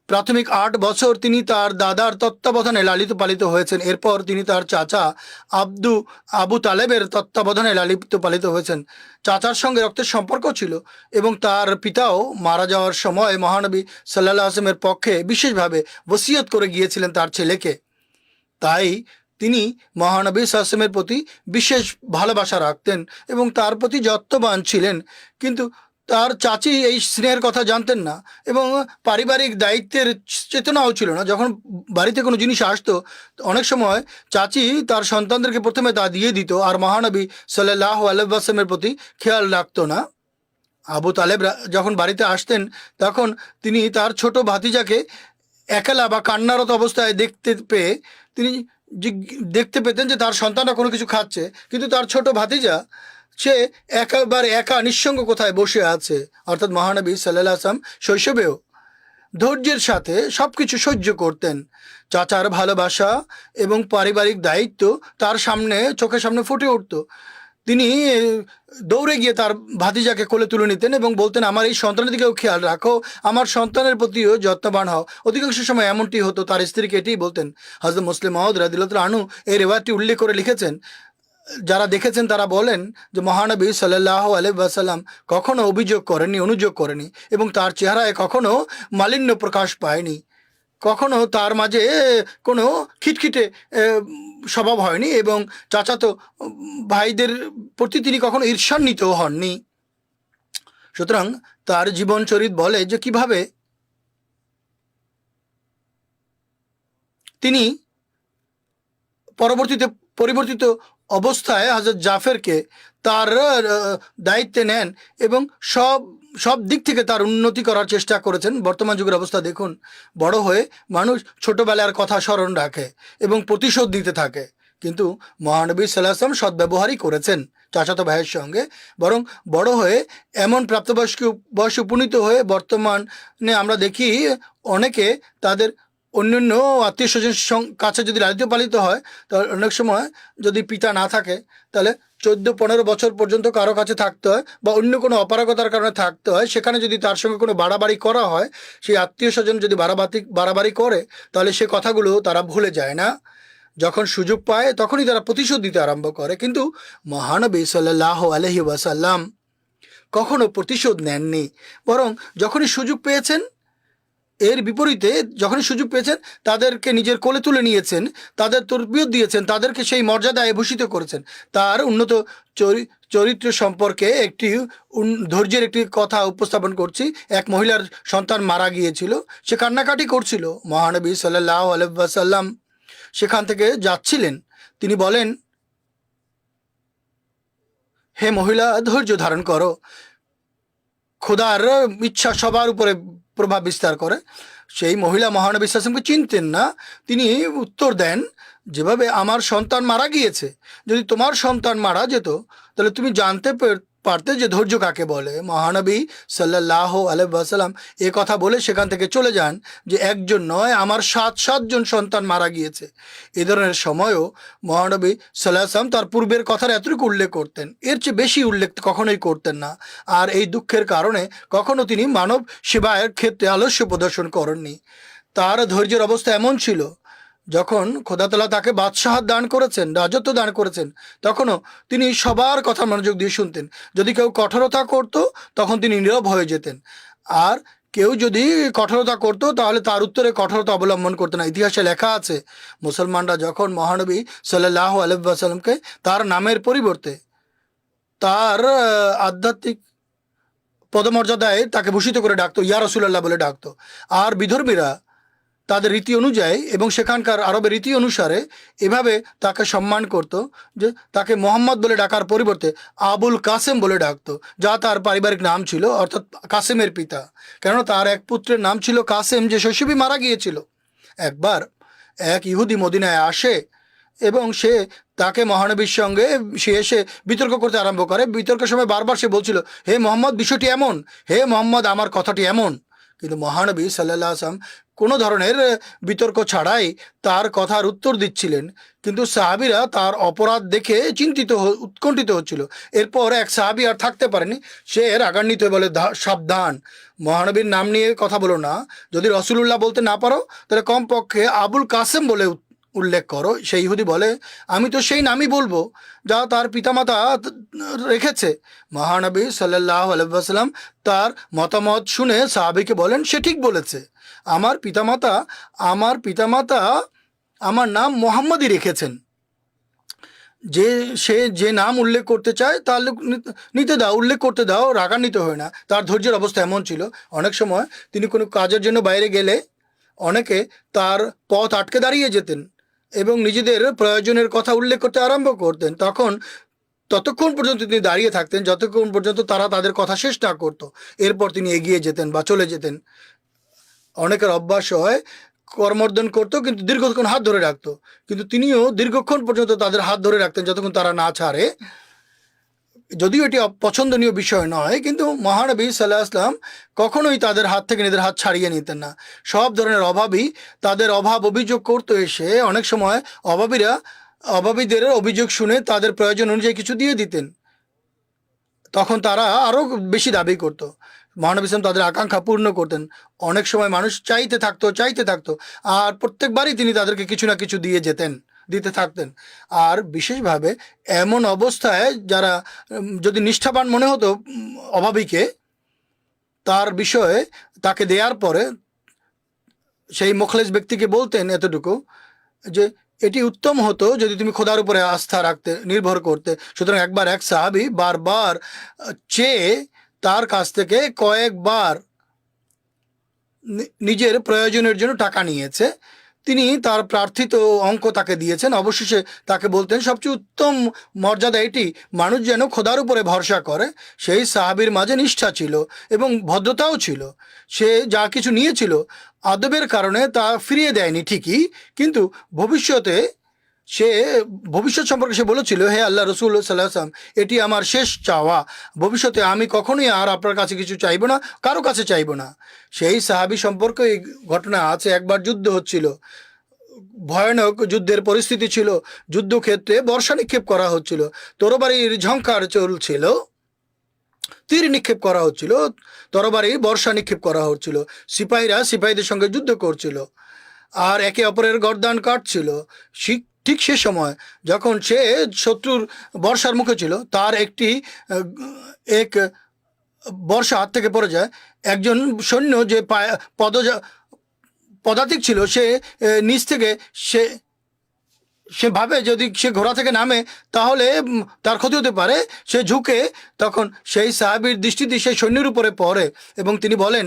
প্রাথমিক 8 বছর তিনি তার দাদার তত্ত্বাবধানে লালিত পালিত হয়েছেন। এরপর তিনি তার চাচা আবু তালেবের তত্ত্বাবধানে লালিত পালিত হয়েছেন। চাচার সঙ্গে রক্তের সম্পর্ক ছিল এবং তার পিতাও মারা যাওয়ার সময় মহানবী সাল্লাল্লাহু আলাইহি ওয়াসাল্লামের পক্ষে বিশেষভাবে ওসিয়ত করে গিয়েছিলেন তার ছেলেকে। তাই তিনি মহানবী সাল্লাল্লাহু আলাইহি ওয়াসাল্লামের প্রতি বিশেষ ভালোবাসা রাখতেন এবং তার প্রতি যত্নবান ছিলেন। কিন্তু তার চাচি এই স্নেহের কথা জানতেন না এবং পারিবারিক দায়িত্বের চেতনাও ছিল না। যখন বাড়িতে কোনো জিনিস আসতো অনেক সময় চাচি তার সন্তানদেরকে প্রথমে তা দিয়ে দিত আর মহানবী সাল্লাল্লাহু আলাইহি ওয়াসাল্লামের প্রতি খেয়াল রাখতো না। আবু তালেব যখন বাড়িতে আসতেন তখন তিনি তার ছোট ভাতিজাকে একলা বা কান্নারত অবস্থায় তিনি দেখতে পেতেন যে তার সন্তানরা কোনো কিছু খাচ্ছে, কিন্তু তার ছোট ভাতিজা সে একেবারে একা নিঃসঙ্গ কোথায় বসে আছে। অর্থাৎ মহানবী সাল্লাল্লাহু আলাইহি ওয়াসাল্লাম শৈশবেও ধৈর্যের সাথে সব কিছু সহ্য করতেন। চাচার ভালোবাসা এবং পারিবারিক দায়িত্ব তার চোখের সামনে ফুটে উঠত। তিনি দৌড়ে গিয়ে তার ভাতিজাকে কোলে তুলে নিতেন এবং বলতেন, আমার এই সন্তানের দিকেও খেয়াল রাখো, আমার সন্তানের প্রতিও যত্নবান হও। অধিকাংশ সময় এমনটি হতো। তার স্ত্রীকে এটিই বলতেন। হযরত মুসলিম মাউদ রাদিয়াল্লাহু আনহু এই রিওয়ায়াতটি উল্লেখ করে লিখেছেন, যারা দেখেছেন তারা বলেন যে মহানবী সাল্লাল্লাহু আলাইহি ওয়াসাল্লাম কখনো অভিযোগ করেনি, অনুযোগ করেনি এবং তার চেহারায় কখনো মালিন্য প্রকাশ পায়নি। কখনো তার মাঝে কোনো খিটখিটে স্বভাব হয়নি এবং চাচাতো ভাইদের প্রতি তিনি কখনো ঈর্ষান্বিত হননি। সুতরাং তার জীবনচরিত বলে যে কিভাবে তিনি পরিবর্তিত অবস্থায় হযরত জাফরকে তার দায়িত্বে নেন এবং সব দিক থেকে তার উন্নতি করার চেষ্টা করেছেন। বর্তমান যুগের অবস্থা দেখুন, বড় হয়ে মানুষ ছোটবেলার কথা স্মরণ রাখে এবং প্রতিশোধ দিতে থাকে, কিন্তু মহানবী সাল্লাল্লাহু আলাইহি ওয়াসাল্লাম সদ্ব্যবহারই করেছেন চাচাতো ভাইয়ের সঙ্গে। বরং বড় হয়ে এমন বয়সে উপনীত হয়ে বর্তমানে আমরা দেখি অনেকে তাদের অন্যান্য আত্মীয় স্বজনের কাছে যদি লালিত পালিত হয়, তাহলে অনেক সময় যদি পিতা না থাকে তাহলে 14-15 বছর পর্যন্ত কারো কাছে থাকতে হয় বা অন্য কোনো অপারগতার কারণে থাকতে হয়। সেখানে যদি তার সঙ্গে কোনো বাড়াবাড়ি করা হয়, সেই আত্মীয় স্বজন যদি বাড়াবাড়ি করে, তাহলে সে কথাগুলো তারা ভুলে যায় না। যখন সুযোগ পায় তখনই তারা প্রতিশোধ দিতে আরম্ভ করে। কিন্তু মহানবী সাল্লাল্লাহু আলাইহি ওয়াসাল্লাম কখনো প্রতিশোধ নেননি, বরং যখনই সুযোগ পেয়েছেন, এর বিপরীতে যখনই সুযোগ পেয়েছেন তাদেরকে নিজের কোলে তুলে নিয়েছেন, তাদের তরবিয়ত দিয়েছেন, তাদেরকে সেই মর্যাদায় ভূষিত করেছেন। তার উন্নত চরিত্র সম্পর্কে ধৈর্যের একটি কথা উপস্থাপন করছি। এক মহিলার সন্তান মারা গিয়েছিল, সে কান্নাকাটি করছিল। মহানবী সাল্লাল্লাহু আলাইহি ওয়াসাল্লাম সেখান থেকে যাচ্ছিলেন। তিনি বলেন, হে মহিলা, ধৈর্য ধারণ করো, খোদার ইচ্ছা সবার উপরে প্রভাব বিস্তার করে। সেই মহিলা মহানবী সাল্লাল্লাহু আলাইহি ওয়াসাল্লামকে চিনতেন না। তিনি উত্তর দেন, যেভাবে আমার সন্তান মারা গিয়েছে, যদি তোমার সন্তান মারা যেত তাহলে তুমি জানতে পারতে যে ধৈর্য কাকে বলে। মহানবী সাল্লাল্লাহু আলাইহি ওয়াসাল্লাম এ কথা বলে সেখান থেকে চলে যান যে একজন নয়, আমার 7 জন সন্তান মারা গিয়েছে। এ ধরনের সময়ও মহানবী সাল্লাল্লাহু আলাইহি ওয়াসাল্লাম তার পূর্বের কথার এতটুকু উল্লেখ করতেন, এর চেয়ে বেশি উল্লেখ কখনোই করতেন না। আর এই দুঃখের কারণে কখনো তিনি মানব সেবায়ের ক্ষেত্রে আলস্য প্রদর্শন করেননি। তার ধৈর্যের অবস্থা এমন ছিল, যখন খোদা তাআলা তাকে বাদশাহত দান করেছেন, রাজত্ব দান করেছেন, তখনও তিনি সবার কথা মনোযোগ দিয়ে শুনতেন। যদি কেউ কঠোরতা করত তখন তিনি নীরব হয়ে যেতেন, আর কেউ যদি কঠোরতা করত তাহলে তার উত্তরে কঠোরতা অবলম্বন করতেন না। ইতিহাসে লেখা আছে, মুসলমানরা যখন মহানবী সাল্লাল্লাহু আলাইহি ওয়াসাল্লামকে তার নামের পরিবর্তে তার আধ্যাত্মিক পদমর্যাদায় তাকে ভূষিত করে ডাকতো, ইয়া রাসূলুল্লাহ বলে ডাকতো, আর বিধর্মীরা তাদের রীতি অনুযায়ী এবং সেখানকার আরবের রীতি অনুসারে এভাবে তাকে সম্মান করত যে তাকে মোহাম্মদ বলে ডাকার পরিবর্তে আবুল কাসেম বলে ডাকতো, যা তার পারিবারিক নাম ছিল, অর্থাৎ কাসেমের পিতা। কেননা তার এক পুত্রের নাম ছিল কাসেম, যে শৈশবেই মারা গিয়েছিল। একবার এক ইহুদি মদিনায় আসে এবং সে তাকে মহানবীর সঙ্গে সে এসে বিতর্ক করতে আরম্ভ করে। বিতর্কের সময় বারবার সে বলছিল, হে মোহাম্মদ, বিষয়টি এমন, হে মোহাম্মদ, আমার কথাটি এমন। কিন্তু মহানবী সাল্লাল্লাহু আলাইহি ওয়াসাল্লাম কোনো ধরনের বিতর্ক ছাড়াই তার কথার উত্তর দিচ্ছিলেন। কিন্তু সাহাবীরা তার অপরাধ দেখে উৎকণ্ঠিত হচ্ছিল। এরপর এক সাহাবী আর থাকতে পারেনি, সে রাগান্বিত হয়ে বলে, সাবধান, মহানবীর নাম নিয়ে কথা বলো না। যদি রসুলুল্লাহ বলতে না পারো তাহলে কমপক্ষে আবুল কাসেম বলে উল্লেখ করো। সেই ইহুদি বলে, আমি তো সেই নামই বলবো যা তার পিতামাতা রেখেছে। মহানবী সাল্লাল্লাহু আলাইহি ওয়াসাল্লাম তার মতামত শুনে সাহাবীকে বলেন, সে ঠিক বলেছে, আমার পিতামাতা আমার নাম মোহাম্মদই রেখেছেন। যে নাম উল্লেখ করতে চায় তার নিতে দাও, উল্লেখ করতে দাও, রাগান্বিত হয় না। তার ধৈর্যের অবস্থা এমন ছিল, অনেক সময় তিনি কোনো কাজের জন্য বাইরে গেলে অনেকে তার পথ আটকে দাঁড়িয়ে যেতেন এবং নিজেদের প্রয়োজনের কথা উল্লেখ করতে আরম্ভ করতেন। ততক্ষণ পর্যন্ত তিনি দাঁড়িয়ে থাকতেন যতক্ষণ পর্যন্ত তারা তাদের কথা শেষ না করত। এরপর তিনি এগিয়ে যেতেন বা চলে যেতেন। অনেকের অভ্যাস হয় করমর্দন করতো কিন্তু দীর্ঘক্ষণ হাত ধরে রাখতো, কিন্তু তিনিও দীর্ঘক্ষণ পর্যন্ত তাদের হাত ধরে রাখতেন যতক্ষণ তারা না ছাড়ে। যদিও এটি পছন্দনীয় বিষয় নয়, কিন্তু মহানবী সাল্লাল্লাহু আলাইহি ওয়াসাল্লাম কখনোই তাদের হাত থেকে নিজেদের হাত ছাড়িয়ে নিতেন না। সব ধরনের অভাবী তাদের অভাব অভিযোগ করতো এসে অনেক সময় অভাবীদের অভিযোগ শুনে তাদের প্রয়োজন অনুযায়ী কিছু দিয়ে দিতেন। তখন তারা আরও বেশি দাবি করত। মহানবী সাল্লাল্লাহু আলাইহি ওয়াসাল্লাম তাদের আকাঙ্ক্ষা পূর্ণ করতেন। অনেক সময় মানুষ চাইতে থাকতো আর প্রত্যেকবারই তিনি তাদেরকে কিছু না কিছু দিতে থাকতেন। আর বিশেষভাবে এমন অবস্থায় যারা যদি নিষ্ঠাবান মনে হতো অভাবীকে, তার বিষয়ে তাকে দেওয়ার পরে সেই মুখলেস ব্যক্তিকে বলতেন এতটুকু যে এটি উত্তম হতো যদি তুমি খোদার উপরে আস্থা রাখতে, নির্ভর করতে। সুতরাং একবার এক সাহাবী বারবার চেয়ে তার কাছ থেকে কয়েকবার নিজের প্রয়োজনের জন্য টাকা নিয়েছে। তিনি তার প্রার্থিত অঙ্ক তাকে দিয়েছেন। অবশেষে তাকে বলতেন, সবচেয়ে উত্তম মর্যাদা এটি, মানুষ যেন খোদার উপরে ভরসা করে। সেই সাহাবীর মাঝে নিষ্ঠা ছিল এবং ভদ্রতাও ছিল। সে যা কিছু নিয়েছিল আদবের কারণে তা ফিরিয়ে দেয়নি ঠিকই, কিন্তু ভবিষ্যৎ সম্পর্কে সে বলেছিল, হে আল্লাহ রসুল সাল্লাল্লাহু আলাইহি ওয়াসাল্লাম, এটি আমার শেষ চাওয়া। ভবিষ্যতে আমি কখনোই আর আপনার কাছে কিছু চাইব না, কারো কাছে চাইব না। সেই সাহাবী সম্পর্কে এই ঘটনা আছে। একবার যুদ্ধ হচ্ছিল, ভয়ানক যুদ্ধের পরিস্থিতি ছিল। যুদ্ধক্ষেত্রে বর্ষা নিক্ষেপ করা হচ্ছিল, তরবারির ঝংকার চলছিল, তীর নিক্ষেপ করা হচ্ছিল, তরবারি বর্ষা নিক্ষেপ করা হচ্ছিল। সিপাহীদের সঙ্গে যুদ্ধ করছিল আর একে অপরের গর্দান কাটছিল। ঠিক সে সময় যখন সে শত্রুর বর্ষার মুখে ছিল, তার এক বর্ষা হাত থেকে পড়ে যায়। একজন সৈন্য যে পদাতিক ছিল, সে নিচ থেকে সে ভাবে যদি সে ঘোড়া থেকে নামে তাহলে তার ক্ষতি হতে পারে। সে ঝুঁকে তখন সেই সাহাবীর দৃষ্টিটি সেই সৈন্যের উপরে পড়ে এবং তিনি বলেন,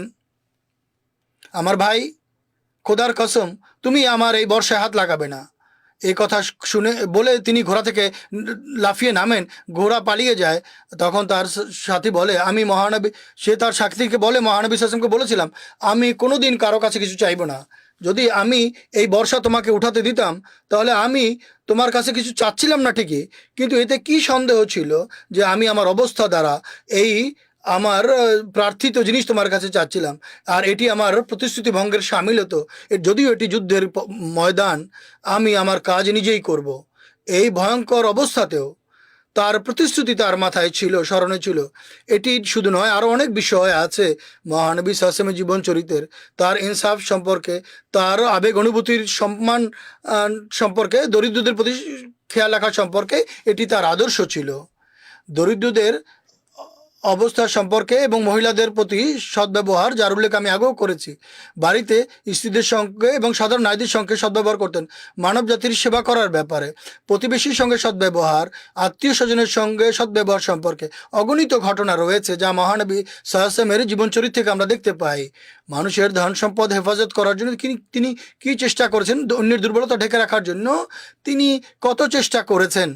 আমার ভাই, খোদার কসম, তুমি আমার এই বর্ষায় হাত লাগাবে না। এই কথা বলে তিনি ঘোড়া থেকে লাফিয়ে নামেন, ঘোড়া পালিয়ে যায়। তখন তার সাথী বলে, সে তার সাথীকে বলে, মহানবী সাল্লাল্লাহু আলাইহি ওয়াসাল্লামকে বলেছিলাম আমি কোনোদিন কারো কাছে কিছু চাইব না। যদি আমি এই বর্ষা তোমাকে উঠাতে দিতাম তাহলে আমি তোমার কাছে কিছু চাচ্ছিলাম না ঠিকই, কিন্তু এতে কি সন্দেহ ছিল যে আমি আমার অবস্থা দ্বারা আমার প্রার্থিত জিনিস তোমার কাছে চাচ্ছিলাম, আর এটি আমার প্রতিশ্রুতি ভঙ্গের শামিল হতো। যদিও এটি যুদ্ধের ময়দান, আমি আমার কাজ নিজেই করব। এই ভয়ঙ্কর অবস্থাতেও তার প্রতিশ্রুতি তার মাথায় ছিল, স্মরণে ছিল। এটি শুধু নয়, আরও অনেক বিষয় আছে মহানবী সাল্লাল্লাহু আলাইহি ওয়াসাল্লামের জীবন চরিত্রের, তার ইনসাফ সম্পর্কে, তার আবেগ অনুভূতির সম্মান সম্পর্কে, দরিদ্রদের প্রতি খেয়াল রাখা সম্পর্কে। এটি তার আদর্শ ছিল। দরিদ্রদের অবস্থা সম্পর্কে এবং মহিলাদের প্রতি সদ্ব্যবহার, যার উল্লেখ আমি আগেও করেছি। বাড়িতে স্ত্রীদের সঙ্গে এবং সাধারণ নারীদের সঙ্গে সদ্ব্যবহার করতেন। মানব জাতির সেবা করার ব্যাপারে, প্রতিবেশীর সঙ্গে সদ্ব্যবহার, আত্মীয় স্বজনের সঙ্গে সদ্ব্যবহার সম্পর্কে অগণিত ঘটনা রয়েছে যা মহানবী সাল্লাল্লাহু আলাইহি ওয়াসাল্লামের জীবনচরিত্র থেকে আমরা দেখতে পাই। মানুষের ধন সম্পদ হেফাজত করার জন্য তিনি কী চেষ্টা করেছেন, অন্যের দুর্বলতা ঢেকে রাখার জন্য তিনি কত চেষ্টা করেছেন,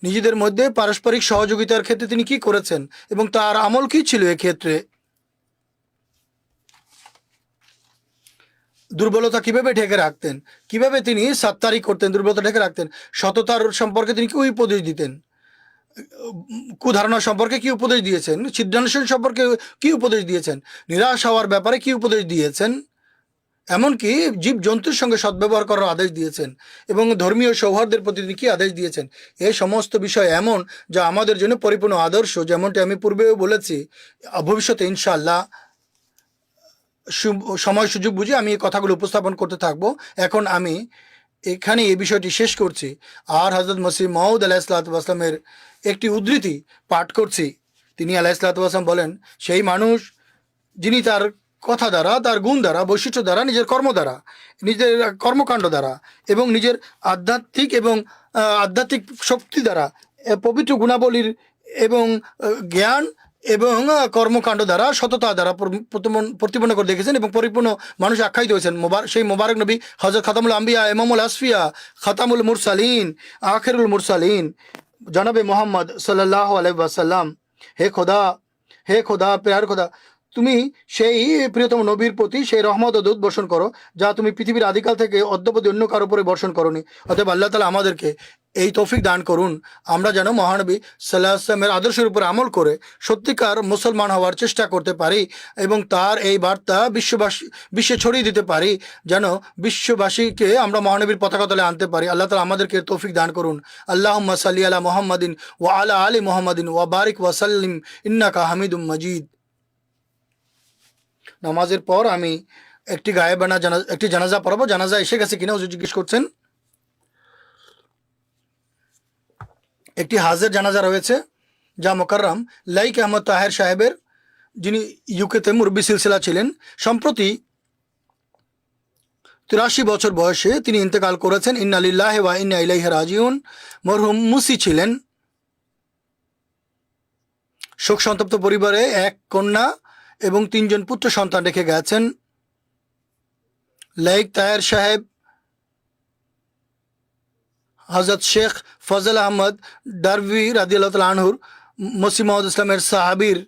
নিজেদের মধ্যে পারস্পরিক সহযোগিতার ক্ষেত্রে তিনি কি করেছেন এবং তার আমল কি ছিল। এক্ষেত্রে দুর্বলতা কিভাবে ঢেকে রাখতেন, কিভাবে তিনি সাত্তারি করতেন, দুর্বলতা ঢেকে রাখতেন, সততার সম্পর্কে তিনি কি উপদেশ দিতেন। কুধারণা সম্পর্কে কি উপদেশ দিয়েছেন, ছিদ্রান্বেষণ সম্পর্কে কি উপদেশ দিয়েছেন, নিরাশ হওয়ার ব্যাপারে কি উপদেশ দিয়েছেন, এমনকি জীব জন্তুর সঙ্গে সদ্ব্যবহার করার আদেশ দিয়েছেন এবং ধর্মীয় সৌহার্দ্যের প্রতি তিনি কি আদেশ দিয়েছেন। এই সমস্ত বিষয় এমন যা আমাদের জন্য পরিপূর্ণ আদর্শ। যেমনটি আমি পূর্বেও বলেছি, ভবিষ্যতে ইনশাআল্লাহ সময় সুযোগ বুঝে আমি এই কথাগুলো উপস্থাপন করতে থাকবো। এখন আমি এখানে এই বিষয়টি শেষ করছি আর হযরত মসিহ মাউদ আলাইহিসসালামের একটি উদ্ধৃতি পাঠ করছি। তিনি আলাইহিসসালাম বলেন, সেই মানুষ যিনি তার কথা দ্বারা, তার গুণ দ্বারা, বৈশিষ্ট্য দ্বারা, নিজের কর্ম দ্বারা, নিজের কর্মকাণ্ড দ্বারা এবং নিজের আধ্যাত্মিক শক্তি দ্বারা, পবিত্র গুণাবলীর এবং জ্ঞান এবং কর্মকাণ্ড দ্বারা, সততা দ্বারা প্রতিপন্ন করে দেখেছেন এবং পরিপূর্ণ মানুষ আখ্যায়িত হয়েছেন। সেই মোবারক নবী হযরত খাতামুল আম্বিয়া, ইমামুল আসফিয়া, খাতামুল মুরসালিন, আখিরুল মুরসালিন জনাবে মোহাম্মদ সাল্লাল্লাহু আলাইহি ওয়াসাল্লাম। হে খোদা, প্যার খোদা, তুমি সেই প্রিয়তম নবীর প্রতি সেই রহমত ও দূত বর্ষণ করো যা তুমি পৃথিবীর আদিকাল থেকে অদ্যপতি অন্য কারো উপরে বর্ষণ করনি। অতএব আল্লাহ তাআলা আমাদেরকে এই তৌফিক দান করুন, আমরা যেন মহানবী সাল্লাল্লাহু আলাইহি ওয়াসাল্লামের আদর্শের উপর আমল করে সত্যিকার মুসলমান হওয়ার চেষ্টা করতে পারি এবং তার এই বার্তা বিশ্বে ছড়িয়ে দিতে পারি, যেন বিশ্ববাসীকে আমরা মহানবীর পতাকা তলে আনতে পারি। আল্লাহ তাআলা আমাদেরকে তৌফিক দান করুন। আল্লাহুম্মা সাল্লি আলা মুহাম্মাদিন ওয়া আলা আলি মুহাম্মাদিন ওয়া বারিক ওয়া সাল্লিম ইন্নাকা হামিদুম মাজিদ। নামাজের পর আমি একটি একটি জানাজা পড়াবো। জানাজা এসে গেছে কিনা হুজুর জিজ্ঞেস করছেন। একটি হাজের জানাজা রয়েছে যা মোকাররম লাইক আহমদ তাহের সাহেবের, যিনি ইউকেতে মুরব্বি সিলসিলা ছিলেন। সম্প্রতি 83 বছর বয়সে তিনি ইন্তেকাল করেছেন। ইন্না লিল্লাহি ওয়া ইন্না ইলাইহি রাজিউন। মরহুম মুসি ছিলেন। শোক সন্তপ্ত পরিবারে এক কন্যা এবং 3 জন পুত্র সন্তান রেখে গেছেন। লাইক তাহের সাহেব হযরত শেখ ফজল আহমদ দারভি রাদিয়াল্লাহু তাআলা আনহুর, মসিহ মাউদ ইসলামের সাহাবীর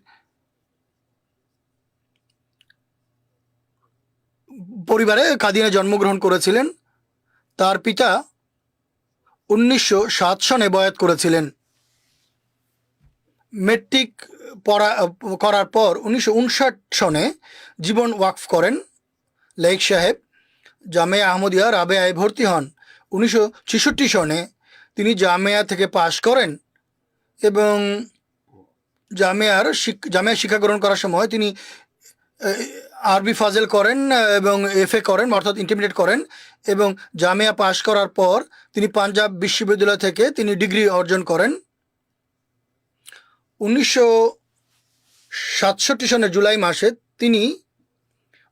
পরিবারে কাদিয়ানে জন্মগ্রহণ করেছিলেন। তার পিতা 1907 সনে বয়াত করেছিলেন। মেট্রিক করার পর 1959 সনে জীবন ওয়াকফ করেন। লাইক সাহেব জামিয়া আহমদিয়া রাবেয়ায় ভর্তি হন। 1966 সনে তিনি জামিয়া থেকে পাশ করেন এবং জামিয়া শিক্ষা গ্রহণ করার সময় তিনি আরবি ফাজেল করেন এবং FA করেন, অর্থাৎ ইন্টারমিডিয়েট করেন এবং জামিয়া পাশ করার পর তিনি পাঞ্জাব বিশ্ববিদ্যালয় থেকে তিনি ডিগ্রি অর্জন করেন। 1967 সনের জুলাই মাসে তিনি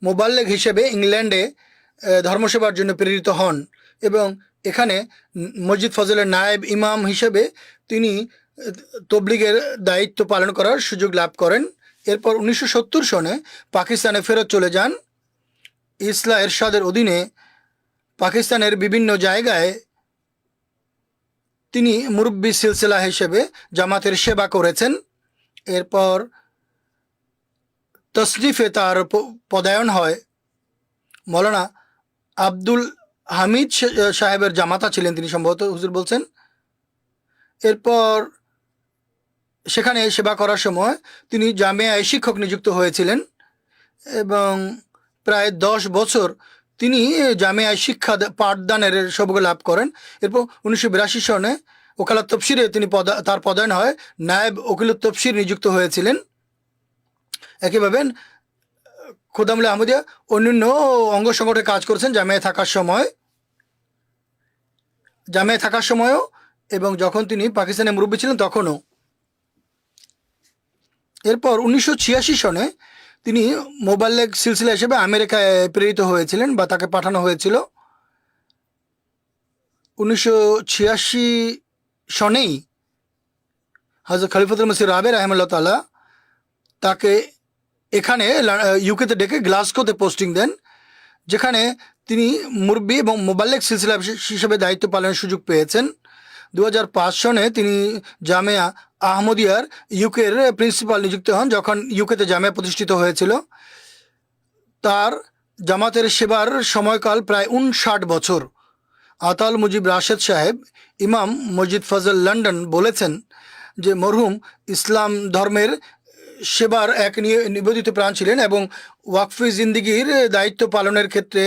মোবাল্লেগ হিসেবে ইংল্যান্ডে ধর্মসেবার জন্য প্রেরিত হন এবং এখানে মসজিদ ফজলের নায়েব ইমাম হিসেবে তিনি তবলিগের দায়িত্ব পালন করার সুযোগ লাভ করেন। এরপর 1970 সনে পাকিস্তানে ফেরত চলে যান। ইসলাহ এরশাদের অধীনে পাকিস্তানের বিভিন্ন জায়গায় তিনি মুরব্বি সিলসিলা হিসেবে জামাতের সেবা করেছেন। এরপর তসরিফে তার পদায়ন হয়। মৌলানা আব্দুল হামিদ সাহেবের জামাতা ছিলেন তিনি, সম্ভবত হুজুর বলছেন। এরপর সেখানে সেবা করার সময় তিনি জামিয়ায় শিক্ষক নিযুক্ত হয়েছিলেন এবং প্রায় 10 বছর তিনি জামিয়ায় শিক্ষা পাঠদানের সৌভাগ্য লাভ করেন। এরপর 1982 সনে ওকালাত তফসিরে তিনি তার পদায়ন হয়, নায়েব ওকিলুত তফসির নিযুক্ত হয়েছিলেন। একইভাবে খোদামুল আহমদিয়া অন্যান্য অঙ্গ সংগঠনে কাজ করেছেন জামিয়ায় থাকার সময়ও এবং যখন তিনি পাকিস্তানে মুরব্বি ছিলেন তখনও। এরপর 1986 সনে তিনি মোবাল্লেগ সিলসিলা হিসেবে আমেরিকায় প্রেরিত হয়েছিলেন বা তাকে পাঠানো হয়েছিল। 1986 সনেই হযরত খলিফাতুল মসিহ রাবে রাহিমাহুল্লাহ তাআলা তাকে এখানে ইউকেতে ডেকে গ্লাসগোতে পোস্টিং দেন, যেখানে তিনি মুরব্বি এবং মোবাল্লেগ সিলসিলা হিসেবে দায়িত্ব পালনের সুযোগ পেয়েছেন। 2005 সনে তিনি জামিয়া আহমদিয়ার ইউকের প্রিন্সিপাল নিযুক্ত হন যখন ইউকেতে জামিয়া প্রতিষ্ঠিত হয়েছিল। তার জামাতের সেবার সময়কাল প্রায় 59 বছর। আতাল মুজিব রাশেদ সাহেব ইমাম মসজিদ ফজল লন্ডন বলেছেন যে মরহুম ইসলাম ধর্মের সেবার এক নিবেদিত প্রাণ ছিলেন এবং ওয়াকফি জিন্দিগির দায়িত্ব পালনের ক্ষেত্রে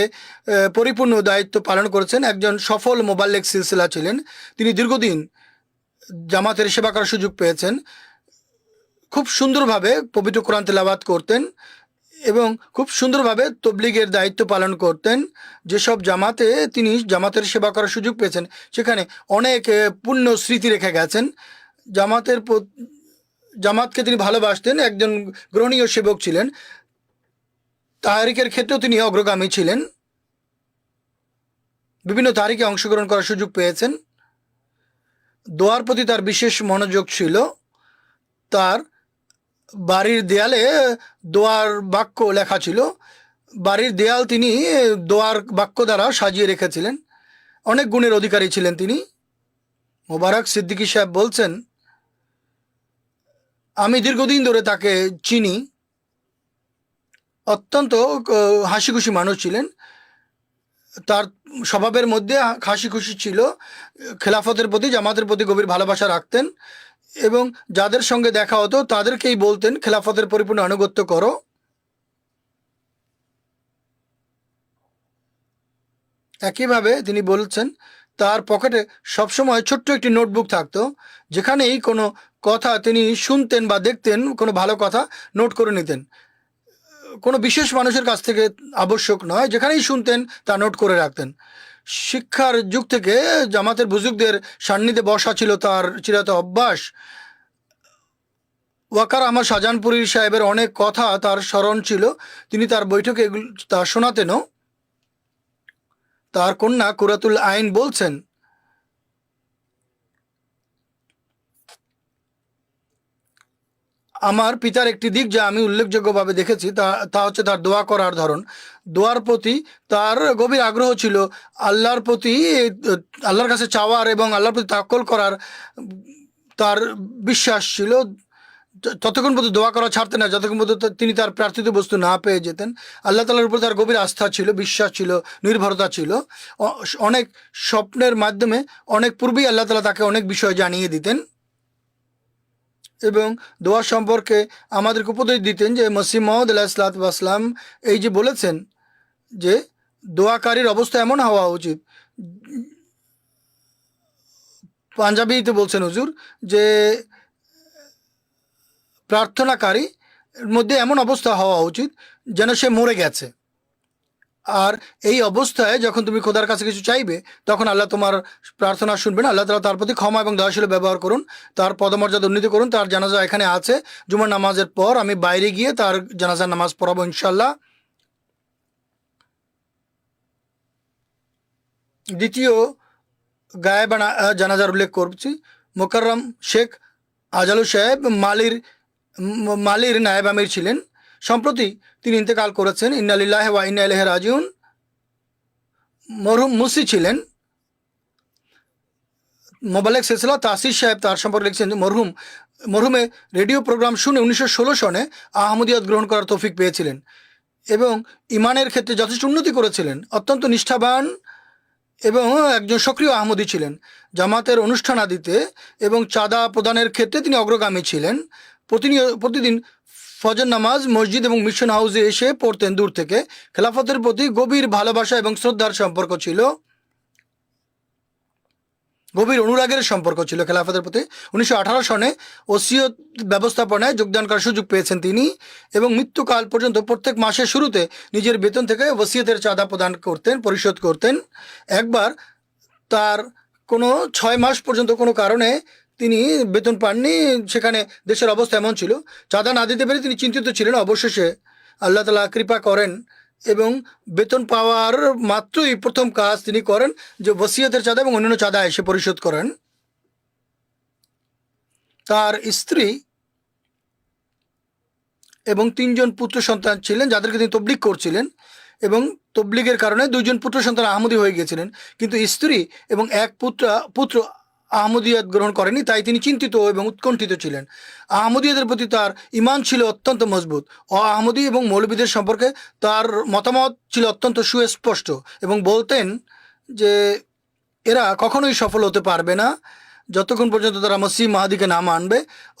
পরিপূর্ণ দায়িত্ব পালন করেছেন। একজন সফল মোবাল্লেগ সিলসিলা ছিলেন। তিনি দীর্ঘদিন জামাতের সেবা করার সুযোগ পেয়েছেন। খুব সুন্দরভাবে পবিত্র কোরআন তেলাওয়াত করতেন এবং খুব সুন্দরভাবে তবলিগের দায়িত্ব পালন করতেন। যেসব জামাতে তিনি জামাতের সেবা করার সুযোগ পেয়েছেন সেখানে অনেক পুণ্য স্মৃতি রেখে গেছেন। জামাতকে তিনি ভালোবাসতেন, একজন গ্রহণীয় সেবক ছিলেন। তাহারিকের ক্ষেত্রেও তিনি অগ্রগামী ছিলেন, বিভিন্ন তাহারিকে অংশগ্রহণ করার সুযোগ পেয়েছেন। দোয়ার প্রতি তার বিশেষ মনোযোগ ছিল। তার বাড়ির দেয়ালে দোয়ার বাক্য লেখা ছিল। বাড়ির দেয়াল তিনি দোয়ার বাক্য দ্বারা সাজিয়ে রেখেছিলেন। অনেক গুণের অধিকারী ছিলেন তিনি। মোবারক সিদ্দিকী সাহেব বলছেন, আমি দীর্ঘদিন ধরে তাকে চিনি। অত্যন্ত হাসি খুশি মানুষ ছিলেন। তার স্বভাবের মধ্যে হাসি খুশি ছিল। খেলাফতের প্রতি, জামাতের প্রতি গভীর ভালোবাসা রাখতেন এবং যাদের সঙ্গে দেখা হতো তাদেরকেই বলতেন খেলাফতের পরিপূর্ণ আনুগত্য করো। একইভাবে তিনি বলছেন তার পকেটে সবসময় ছোট্ট একটি নোটবুক থাকতো, যেখানেই কোনো কথা তিনি শুনতেন বা দেখতেন, কোনো ভালো কথা নোট করে নিতেন। কোনো বিশেষ মানুষের কাছ থেকে আবশ্যক নয়, যেখানেই শুনতেন তা নোট করে রাখতেন। শিক্ষার যুগ থেকে জামাতের বুজুর্গদের সান্নিধ্যে বসা ছিল তার চিরায়ত অভ্যাস। ওয়াকার আহমদ শাহজাহানপুরী সাহেবের অনেক কথা তার স্মরণ ছিল। তিনি তার বৈঠকে এগুলো তা শোনাতেনও। তার কন্যা কুরাতুল আইন বলছেন, আমার পিতার একটি দিক যা আমি উল্লেখযোগ্যভাবে দেখেছি তা হচ্ছে তার দোয়া করার ধরন। দোয়ার প্রতি তার গভীর আগ্রহ ছিল। আল্লাহর প্রতি, আল্লাহর কাছে চাওয়ার এবং আল্লাহর প্রতি তাওয়াক্কুল করার তার বিশ্বাস ছিল। ততক্ষণ পর্যন্ত দোয়া করা ছাড়তেন না যতক্ষণ পর্যন্ত তিনি তার প্রার্থিত বস্তু না পেয়ে যেতেন। আল্লাহ তাআলার উপর তার গভীর আস্থা ছিল, বিশ্বাস ছিল, নির্ভরতা ছিল। অনেক স্বপ্নের মাধ্যমে অনেক পূর্বেই আল্লাহ তাআলা তাকে অনেক বিষয় জানিয়ে দিতেন এবং দোয়া সম্পর্কে আমাদেরকে উপদেশ দিতেন যে মসিহ মউদ আলাইহিসসালাম এই যে বলেছেন যে দোয়াকারীর অবস্থা এমন হওয়া উচিত, পাঞ্জাবিতে বলছেন হুজুর, যে প্রার্থনাকারী মধ্যে এমন অবস্থা হওয়া উচিত যেন সে মরে গেছে। আর এই অবস্থায় যখন তুমি খোদার কাছে কিছু চাইবে তখন আল্লাহ তোমার প্রার্থনা শুনবেন। আল্লাহ তাআলা তার প্রতি ক্ষমা এবং দয়াশীল ব্যবহার করুন, তার পদমর্যাদা উন্নীত করুন। তার জানাজা এখানে আছে, জুমার নামাজের পর আমি বাইরে গিয়ে তার জানাজার নামাজ পড়াবো ইনশাল্লাহ। দ্বিতীয় গায়েবানা জানাজার উল্লেখ করছি। মোকাররম শেখ আজালু সাহেব মালির নায়েব আমির ছিলেন। সম্প্রতি তিনি ইন্তেকাল করেছেন। ইন্না লিল্লাহি ওয়া ইন্না ইলাইহি রাজিউন। মরহুম মুসি ছিলেন। মোবাল্লেগ সিলসিলা তাসির সাহেব তার সম্পর্কে লিখছেন যে মরহুমে রেডিও প্রোগ্রাম শুনে 1916 সনে আহমদিয়ত গ্রহণ করার তৌফিক পেয়েছিলেন এবং ইমানের ক্ষেত্রে যথেষ্ট উন্নতি করেছিলেন। অত্যন্ত নিষ্ঠাবান এবং একজন সক্রিয় আহমদী ছিলেন। জামাতের অনুষ্ঠান আদিতে এবং চাঁদা প্রদানের ক্ষেত্রে তিনি অগ্রগামী ছিলেন। প্রতিদিন ফজর নামাজ মসজিদ এবং মিশন হাউসে এসে পড়তেন দূর থেকে। খেলাফতের প্রতি গভীর ভালোবাসা এবং শ্রদ্ধার সম্পর্ক ছিল, গভীর অনুরাগের সম্পর্ক ছিল খেলাফতের প্রতি। 1918 সনে ওসিয়ত ব্যবস্থাপনায় যোগদান করার সুযোগ পেয়েছেন তিনি এবং মৃত্যুকাল পর্যন্ত প্রত্যেক মাসের শুরুতে নিজের বেতন থেকে ওসিয়তের চাঁদা পরিশোধ করতেন। একবার তার কোনো 6 মাস পর্যন্ত কোনো কারণে তিনি বেতন পাননি। সেখানে দেশের অবস্থা এমন ছিল, চাঁদা না দিতে পেরে তিনি চিন্তিত ছিলেন। অবশেষে আল্লাহ তাআলা কৃপা করেন এবং বেতন পাওয়ার মাত্রই প্রথম কাজ তিনি করেন যে ওসিয়তের চাঁদা এবং অন্যান্য চাঁদা এসে পরিশোধ করেন। তার স্ত্রী এবং 3 জন পুত্র সন্তান ছিলেন যাদেরকে তিনি তবলিগ করছিলেন এবং তবলিগের কারণে 2 জন পুত্র সন্তান আহমদী হয়ে গিয়েছিলেন, কিন্তু স্ত্রী এবং এক পুত্র আহমদিয়ত গ্রহণ করেনি। তাই তিনি চিন্তিত এবং উৎকণ্ঠিত ছিলেন। আহমদিয়তের প্রতি তার ঈমান ছিল অত্যন্ত মজবুত। আহমদী এবং মৌলবীদের সম্পর্কে তার মতামত ছিল অত্যন্ত সুস্পষ্ট এবং বলতেন যে এরা কখনোই সফল হতে পারবে না। যতক্ষণ পর্যন্ত তারা মসিহ মাহাদিকে না মানবে।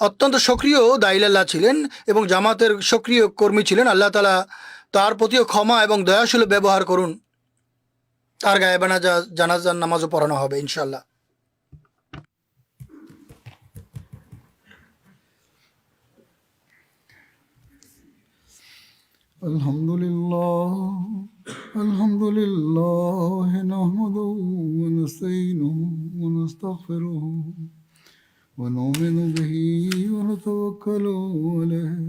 অত্যন্ত সক্রিয় দাইলাল্লাহ ছিলেন এবং জামাতের সক্রিয় কর্মী ছিলেন। আল্লাহ তাআলা তার প্রতিও ক্ষমা এবং দয়াশীল ব্যবহার করুন। তার গায়েবা জানাজার নামাজও পড়ানো হবে ইনশাল্লাহ। আলহামদুলিল্লাহ নাহমাদুহু ওয়া নাস্তাঈনুহু ওয়া নাস্তাগফিরুহু ওয়া নু'মিনু বিহি ওয়া নাতাওয়াক্কালু আলাইহি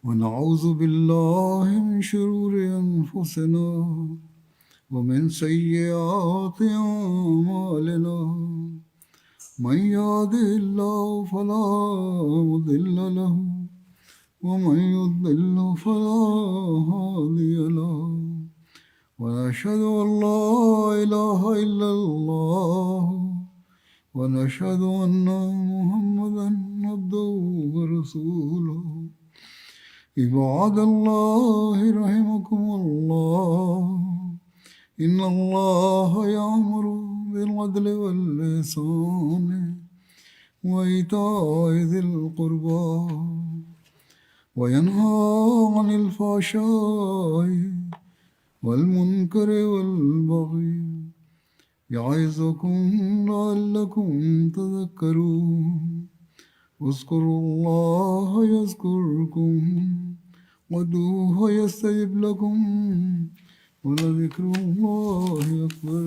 ওয়া নাউযু বিল্লাহি মিন শুরুরি আনফুসিনা ওয়া মিন সাইয়্যাতি আ'মালিনা মান ইয়াহদিহিল্লাহু ফালা মুদিল্লা লাহু ومن يضلل فلا هادي له ونشهد أن لا إله إلا الله ونشهد أن محمدا عبده ورسوله عباد الله رحمكم الله إن الله يأمر بالعدل والإحسان وإيتاء ذي القربى وينهى عن الفحشاء والمنكر والبغي يعظكم لعلكم تذكرون اذكروا الله يذكركم وادعوه يستجب لكم ولذكر الله أكبر.